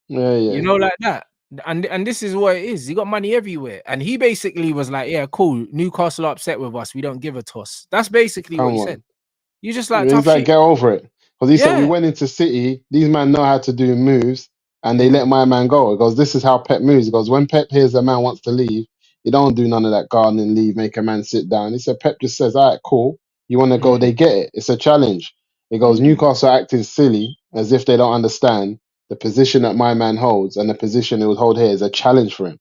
Yeah,
You
yeah.
know, like that. And this is what it is. He got money everywhere. And he basically was like, yeah, cool. Newcastle are upset with us. We don't give a toss. That's basically what
Come
he said.
on.
You just like
He's
tough
like,
shit.
get over it. Because he said, we
Yeah.
went into City, these men know how to do moves, and they
Mm,
let my man go. Because this is how Pep moves. Because when Pep hears a man wants to leave, he don't do none of that gardening leave, make a man sit down. He said, Pep just says, all right, cool. You want to go,
mm,
they get it. It's a challenge. He goes,
mm.
Newcastle are acting silly, as if they don't understand the position that my man holds and the position he would hold here is a challenge for him.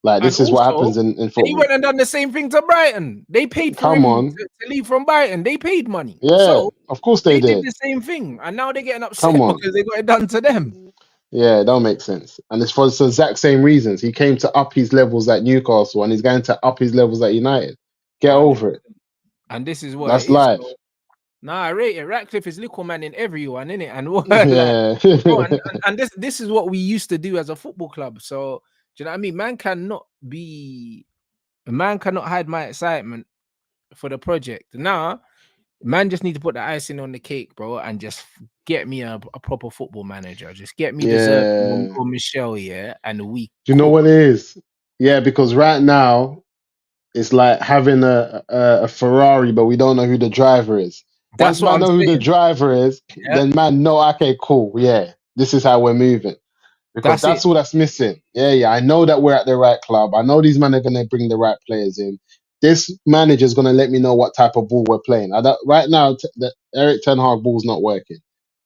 Like,
And
this is what
also,
happens in
they
football.
went and done the same thing to Brighton. They paid for
Come
him
on.
to leave from Brighton. They paid money.
Yeah,
So
of course they
they did
did.
the same thing. And now they're getting
Come
upset
on.
because they got it done to them.
Yeah, it don't make sense. And it's for the exact same reasons. He came to up his levels at Newcastle and he's going to up his levels at United. Get over
100%.
it.
And this is what it
That's
is.
life.
So, nah, I rate it. Ratcliffe is little man in everyone, innit? And what like,
Yeah.
bro, and this is what we used to do as a football club. So do you know what I mean? Man cannot hide my excitement for the project. Now, man just need to put the icing on the cake, bro, and just get me a proper football manager. Just get me deserving
Yeah.
or Michelle, yeah, and we
Do you know
cook.
what it is? Yeah, because right now it's like having a Ferrari, but we don't know who the driver is. Once
That's what
man
I'm
know who the
saying.
driver is,
Yeah,
then man know, okay, cool. Yeah, this is how we're moving. Because
that's it.
that's all that's missing. Yeah, yeah. I know that we're at the right club. I know these men are gonna bring the right players in. This manager's gonna let me know what type of ball we're playing. Right now, the Eric Ten Hag ball's not working.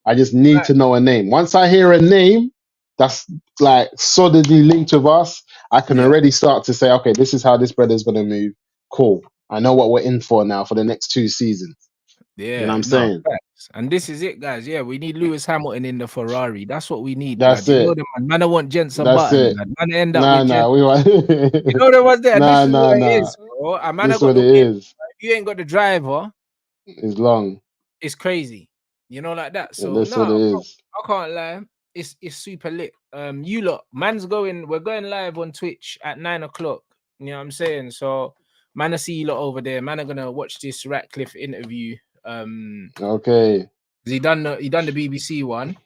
I just need
Right.
to know a name. Once I hear a name that's like solidly linked with us, I can
Yeah.
already start to say, okay, this is how this brother's gonna move. Cool. I know what we're in for now for the next 2 seasons. You know what
Yeah,
I'm
no,
saying?
facts. And this is it, guys. Yeah, we need Lewis Hamilton in the Ferrari. That's what we need, blood.
That's
You know
it.
the man. Man, I want Jenson
That's
Button,
it.
blood. Man, end up
Nah,
with
nah.
Jenson.
We want.
You know the ones there. And this
Nah,
is what
nah,
it
nah.
is, bro. A man, I
This
got
what
the
it
win.
is.
If you ain't got the driver,
It's long.
it's crazy. You know, like that. So
That's what
no,
it is.
I can't lie. It's super lit. You lot, man's going. We're going live on Twitch at 9 o'clock. You know what I'm saying? So, man, I see you lot over there. Man, are gonna watch this Ratcliffe interview.
Okay.
He done the BBC one.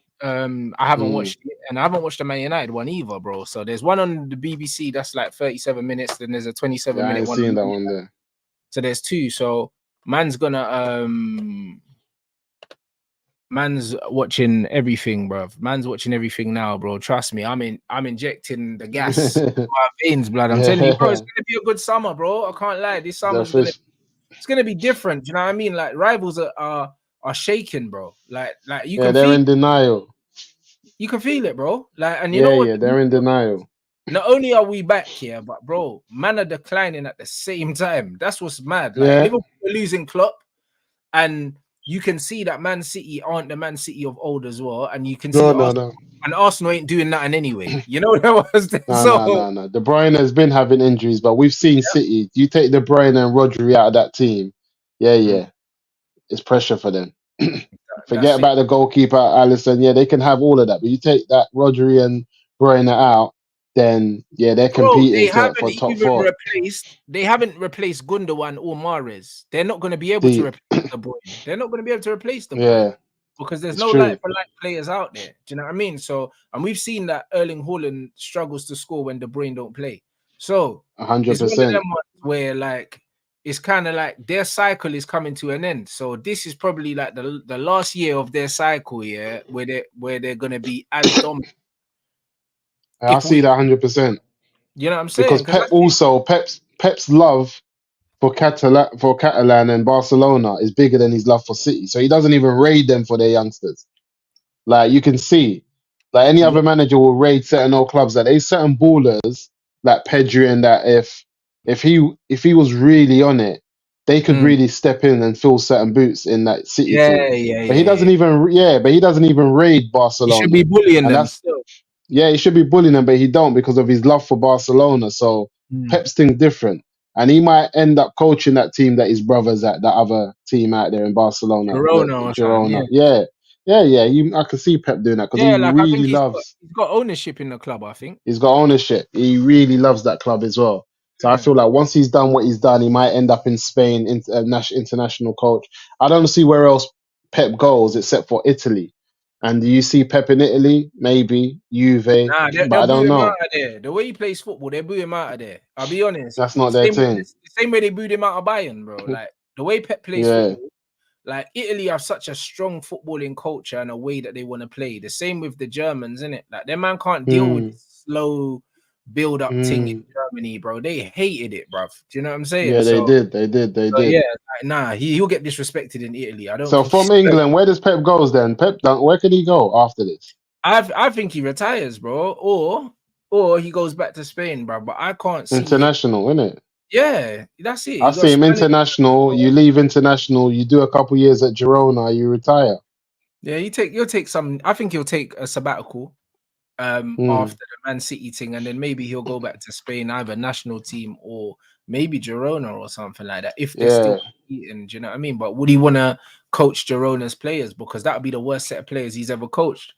I haven't
Mm.
watched it, and I haven't watched the Man United one either, bro. So there's one on the BBC that's like 37 minutes. Then there's a 27
Yeah, I
minute
ain't
one.
seen that one there.
So there's two. So man's gonna man's watching everything, bro. Man's watching everything now, bro. Trust me. I'm injecting the gas in my veins, blood. I'm telling you, bro. It's
Yeah.
gonna be a good summer, bro. I can't lie. This
The
summer's
fish.
it's gonna be different. You know what I mean? Like rivals are shaking, bro. Like you
Yeah,
can
they're
feel
in denial.
it, bro. Like, and you
Yeah,
know what?
yeah, they're in denial.
Not only are we back here, but bro, man are declining at the same time. That's what's mad. Like
Yeah.
Liverpool are losing Klopp, and you can see that Man City aren't the Man City of old as well. And you can see
No, no,
Arsenal,
no.
and Arsenal ain't doing nothing anyway. You know what I was there?
No, no,
So
no, no. De Bruyne has been having injuries, but we've seen City. You take De Bruyne and Rodri out of that team. Yeah,
mm,
yeah. It's pressure for them. Forget
that's it.
about the goalkeeper, Allison. Yeah, they can have all of that. But you take that Rodri and Bruyne out, then yeah, they're
Bro,
competing for top four.
they haven't replaced Gundogan or Mahrez. They're not going to be able to
Deep.
replace De Bruyne. They're not going to be able to replace De Bruyne
Yeah,
because there's
it's
no
true.
like for like players out there. Do you know what I mean? So, and we've seen that Erling Haaland struggles to score when De Bruyne don't play. So it's one of
100%.
them ones where like it's kind of like their cycle is coming to an end. So this is probably like the last year of their cycle, yeah, where they're gonna be as dominant.
I
If
see
we,
that 100%
you know what I'm
because
saying? Because
Pep's love for Catalan and Barcelona is bigger than his love for City. So he doesn't even raid them for their youngsters. Like you can see, like any
yeah,
other manager will raid certain old clubs. That there's certain ballers like Pedri and that if he was really on it, they could
mm,
really step in and fill certain boots in that City team. But he
yeah.
doesn't even raid
You should
Barcelona,
be bullying
and
them
that's
still.
yeah, he should be bullying them, but he don't because of his love for Barcelona. So
Mm.
Pep's thing different, and he might end up coaching that team that his brother's at, that other team out there in Barcelona, the
Corona or something, yeah.
Girona. Yeah, yeah, yeah. I can see Pep doing that because he
Yeah, like I think
really loves.
he's got ownership in the club, I think.
He's got ownership. He really loves that club as well. So I
Yeah.
feel like once he's done what he's done, he might end up in Spain, international coach. I don't see where else Pep goes except for Italy. And do you see Pep in Italy? Maybe Juve,
Nah,
but
they'll
I
boo
don't
him out
know.
of there. The way he plays football, they boo him out of there. I'll be honest.
That's not their thing.
The same way they booed him out of Bayern, bro. Like the way Pep plays
Yeah.
football, like Italy have such a strong footballing culture and a way that they want to play. The same with the Germans, innit? Like their man can't deal with
Mm,
this slow build-up thing in
mm.
Germany, bro. They hated it, bro. Do you know what I'm saying?
Yeah, they
So,
did. They did. They
so yeah,
did.
like, nah, he'll get disrespected in Italy. I don't
So
think he's
from England, where does Pep goes then? Where can he go after this?
I think he retires, bro, or he goes back to Spain, bro. But I can't see him.
International, innit?
Yeah, that's it.
I
He got
see him
Spanish.
international. You leave international, you do a couple years at Girona, you retire.
Yeah, you'll take some. I think he'll take a sabbatical
Mm,
after the Man City thing, and then maybe he'll go back to Spain, either national team or maybe Girona or something like that. If they're still
yeah.
competing, do you know what I mean? But would he want to coach Girona's players? Because that would be the worst set of players he's ever coached.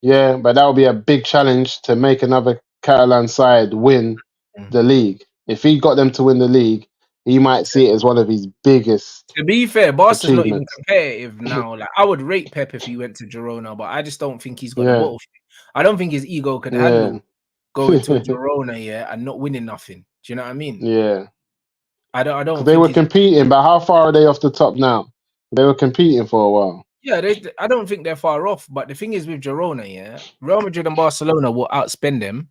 Yeah, but that would be a big challenge to make another Catalan side win
Mm.
the league. If he got them to win the league, he might see it as one of his biggest
To be fair, Barca's not even
achievements.
competitive now. Like I would rate Pep if he went to Girona, but I just don't think he's got the
Yeah,
bottle. I don't think his ego could
yeah,
handle going to a Girona, yeah, and not winning nothing. Do you know what I mean?
yeah.
I
Because
don't
they
think
were
he's.
competing, but how far are they off the top now? They were competing for a while,
Yeah, I don't think they're far off. But the thing is with Girona, yeah, Real Madrid and Barcelona will outspend them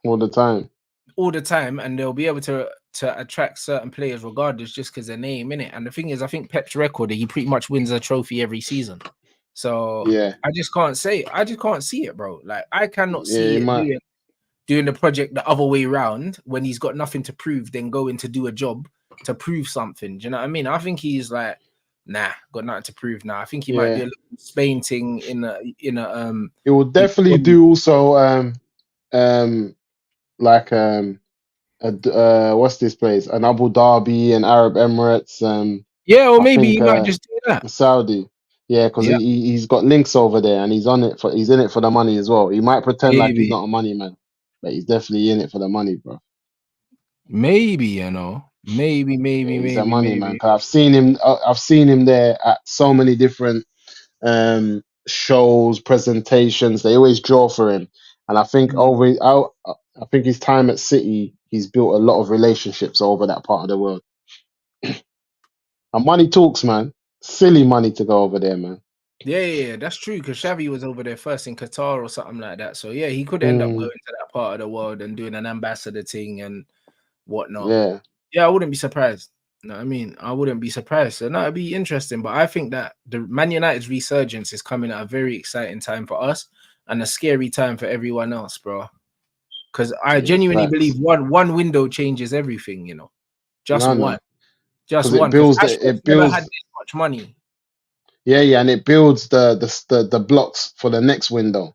all the time.
all the time, and they'll be able to attract certain players regardless, just because their name in it. And the thing is, I think Pep's record, he pretty much wins a trophy every season. So
Yeah,
I just can't see it, bro. Like I cannot
yeah,
see
he
it
might.
doing the project the other way around when he's got nothing to prove, then going to do a job to prove something. Do you know what I mean? I think he's like Nah, got nothing to prove now. I think he might do a
Yeah,
little Spain thing in a
it will definitely
before
do also um like what's this place? An Abu Dhabi and Arab Emirates.
yeah, or
I
maybe
think
he might just do that.
Saudi. Yeah, because
Yeah,
he's got links over there and he's in it for the money as well. He might pretend like he's
maybe,
not a money man, but he's definitely in it for the money, bro.
maybe, you know, maybe,
Yeah,
maybe,
he's a
maybe,
money man.
maybe.
'Cause I've seen him there at so many different shows, presentations. They always draw for him, and I think
Mm.
I think his time at City, he's built a lot of relationships over that part of the world. And money talks, man. Silly money to go over there, man.
Yeah, that's true. Because Xavi was over there first in Qatar or something like that. So yeah, he could end up
Mm,
going to that part of the world and doing an ambassador thing and whatnot.
yeah,
Yeah, I wouldn't be surprised. You know what I mean? I wouldn't be surprised. So no, it'd be interesting. But I think that the Man United's resurgence is coming at a very exciting time for us and a scary time for everyone else, bro. Because I
yeah,
genuinely believe
facts.
one window changes everything, you know. Just
No,
one.
no,
Just
because it
one. Because
builds
Ashworth's
it
never had
builds.
this much money.
Yeah, and it builds the blocks for the next window.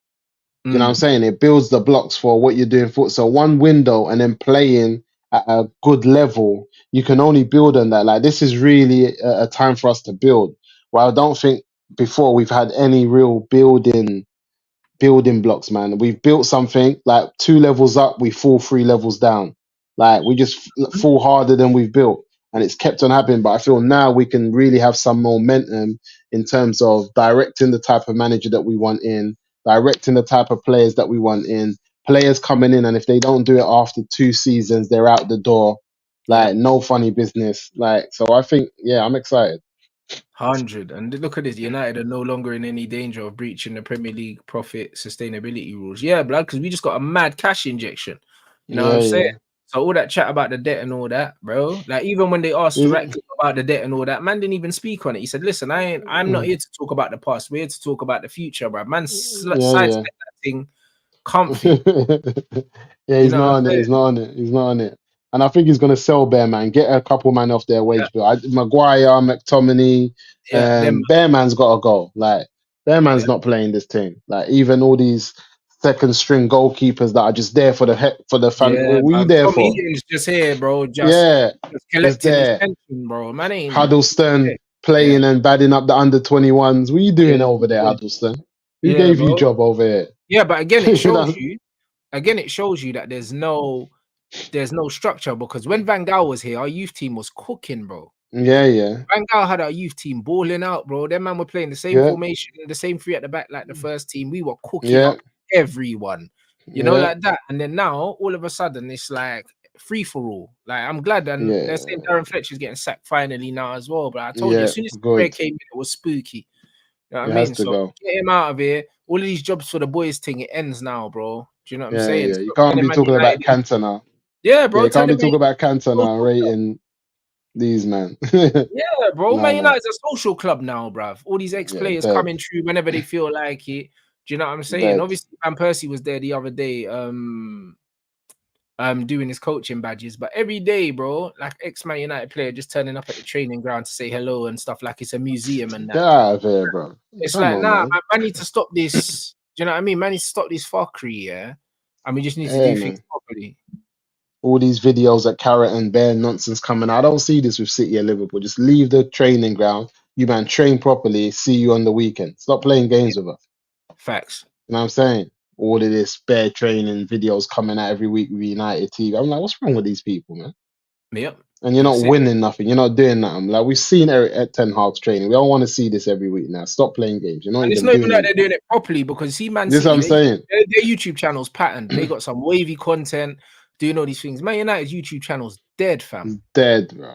You know what I'm
Mm,
saying? It builds the blocks for what you're doing for. So one window and then playing at a good level, you can only build on that. Like this is really a time for us to build. Well, I don't think before we've had any real building blocks, man. We've built something like 2 levels up, we fall 3 levels down. Like we just fall harder than we've built, and it's kept on happening. But I feel now we can really have some momentum in terms of directing the type of manager that we want in, directing the type of players that we want in, players coming in, and if they don't do it after 2 seasons, they're out the door.
yeah.
Like no funny business. Like so, I think yeah, I'm excited.
100. And look at this. United are no longer in any danger of breaching the Premier League profit sustainability rules. Yeah, blood, because we just got a mad cash injection. You know what
Yeah,
I'm saying?
yeah.
So all that chat about the debt and all that, bro. Like even when they asked
Is-
Ratcliffe about the debt and all that, man didn't even speak on it. He said, "Listen, I'm not here to talk about the past. We're here to talk about the future, bro." Man,
yeah, yeah.
sidestep that thing comfy.
Yeah,
You
he's
know what
not
I'm
on it.
saying?
He's not on it. He's not on it. And I think he's going to sell Bear Man, get a couple man off their
Yeah,
wage bill. Maguire, McTominay,
yeah, them.
Bear Man's got to go. Like Bear
Yeah,
Man's not playing this team. Like even all these second string goalkeepers that are just there for the heck for the fan.
yeah,
What are you
man.
there
Tom
for?
Eaton's just here, bro.
Yeah,
Just
just
collecting his
there.
pension, bro. Man ain't.
Huddleston
Yeah,
playing and batting up the under 21s. What are you doing
yeah,
over there,
yeah,
Huddleston? Who
yeah,
gave you
bro.
job over here?
Yeah, but again, it
You
shows
know?
you. Again, it shows you that there's no structure because when Van Gaal was here, our youth team was cooking, bro.
Yeah, yeah,
Van Gaal had our youth team balling out, bro. Them man were playing the same
yeah,
formation, the same three at the back like the first team. We were cooking
yeah,
up everyone, you know,
yeah,
like that. And then now, all of a sudden, it's like free for all. Like I'm glad, and they're saying
yeah,
Darren Fletcher's getting sacked finally now as well. But I told you, as
yeah.
soon as the
Good.
came in, it was spooky. You know what I
It has
mean?
to
So
go.
get him out of here. All of these jobs for the boys thing, it ends now, bro. Do you know what I'm
Yeah,
saying?
yeah. You
Stop
can't
telling
be
Man
talking about
United.
cancer now.
Yeah,
Yeah,
bro.
you can't
Telling
be
Man
talking about cancer now,
United.
rating these man.
Yeah, bro.
No,
Man
no.
United's a social club now, bruv. All these
Yeah,
ex-players
dead,
coming through whenever they feel like it. Do you know what I'm saying?
dead.
Obviously, Van Persie was there the other day, doing his coaching badges. But every day, bro, like ex-Man United player just turning up at the training ground to say hello and stuff like it's a museum and
Get
that.
out of here, bro.
It's
Come
like,
on,
nah,
man.
man need to stop this. Do you know what I mean? Man need to stop this fuckery, yeah. And we just need to
Yeah,
do things
man.
properly.
All these videos at Carrot and Bear nonsense coming out. I don't see this with City and Liverpool. Just leave the training ground. You man train properly. See you on the weekend. Stop playing
Yeah,
games with us.
facts.
You know what I'm saying? All of this spare training videos coming out every week with United TV. I'm like, what's wrong with these people, man?
Yep.
And you're not
That's it.
winning nothing. You're not doing nothing. Like we've seen Eric at Ten Hag's training. We don't want to see this every week now. Stop playing games. You're not
And it's
even
not even
doing
like they're
anything.
doing it properly because see, Man
This is what
City,
I'm saying.
their YouTube channel's patterned. They got some wavy content, doing all these things. Man United's YouTube channel's dead, fam.
It's dead, bro.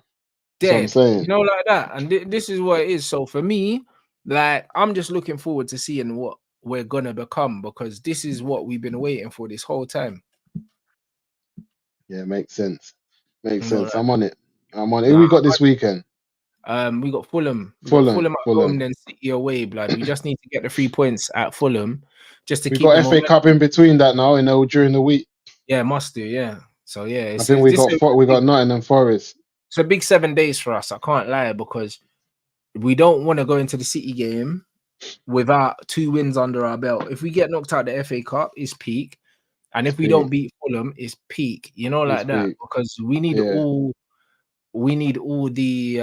That's what I'm
Dead. You
saying.
know, like that. And this is what it is. So for me, like, I'm just looking forward to seeing what we're gonna become because this is what we've been waiting for this whole time.
Yeah, makes sense. Makes
You know,
sense.
like,
I'm on it. I'm on it. Who
nah.
we got this weekend?
We got Fulham. We got
Fulham.
Fulham at home,
Fulham.
then City away, blood. We just need to get the 3 points at Fulham just to
We
keep
got
them on.
FA Cup in between that now, during the week.
Yeah, must do, yeah. So yeah,
I think we got Nottingham Forest.
it's a big 7 days for us. I can't lie because we don't want to go into the City game without 2 wins under our belt. If we get knocked out the FA Cup, it's peak. And if we don't beat Fulham, it's peak. You know, like that.
Peak.
Because we need
Yeah.
all the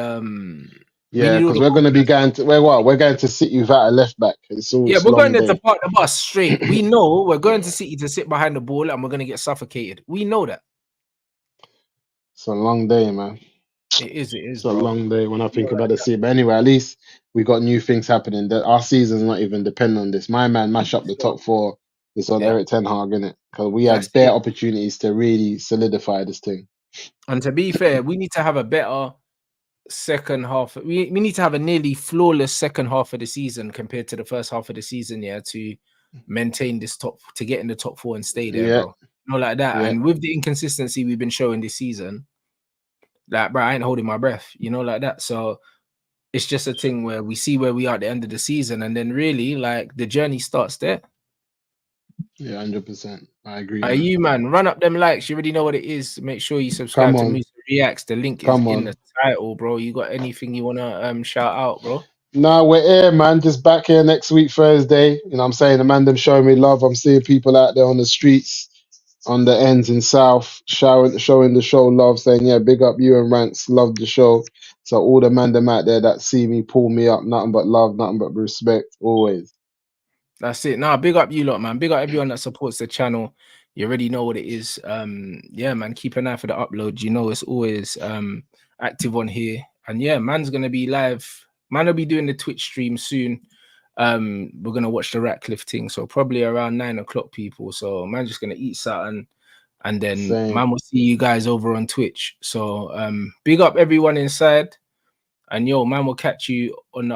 Yeah, because we're going to be going to we're going to City without a left back. It's all
we're
long
going there
day.
to park the bus straight. We know we're going to City to sit behind the ball and we're going to get suffocated. We know that.
It's a long day, man.
It is,
It's
bro.
a long day when I think about the City. But anyway, at least we got new things happening. That our season's not even dependent on this. My man mash up the top 4. It's on Eric Ten Hag, innit? Because we had bare opportunities to really solidify this thing.
And to be fair, we need to have a better second half. We need to have a nearly flawless second half of the season compared to the first half of the season, to maintain this to get in the top 4 and stay there, bro. You know, like that.
Yeah.
And with the inconsistency we've been showing this season, like, bro, I ain't holding my breath, you know, like that. So it's just a thing where we see where we are at the end of the season, and then really, like, the journey starts there.
Yeah, 100%. I agree.
Are you, man? Run up them likes. You already know what it is. Make sure you subscribe to Musa Reacts. The link is in the title, bro. You got anything you wanna shout out, bro?
No, we're here, man. Just back here next week, Thursday. You know what I'm saying? The man them showing me love. I'm seeing people out there on the streets, on the ends in South, showing the show love, saying, yeah, big up you and Rants, love the show. So all the man them out there that see me, pull me up, nothing but love, nothing but respect, always.
That's it. Nah, big up you lot, man. Big up everyone that supports the channel. You already know what it is. Yeah, man, keep an eye for the upload. You know it's always active on here. And yeah, man's gonna be live. Man will be doing the Twitch stream soon. We're gonna watch the Ratcliffe thing, so probably around 9 o'clock, people. So man's just gonna eat something, and then man will see you guys over on Twitch. So big up everyone inside, and yo, man will catch you on the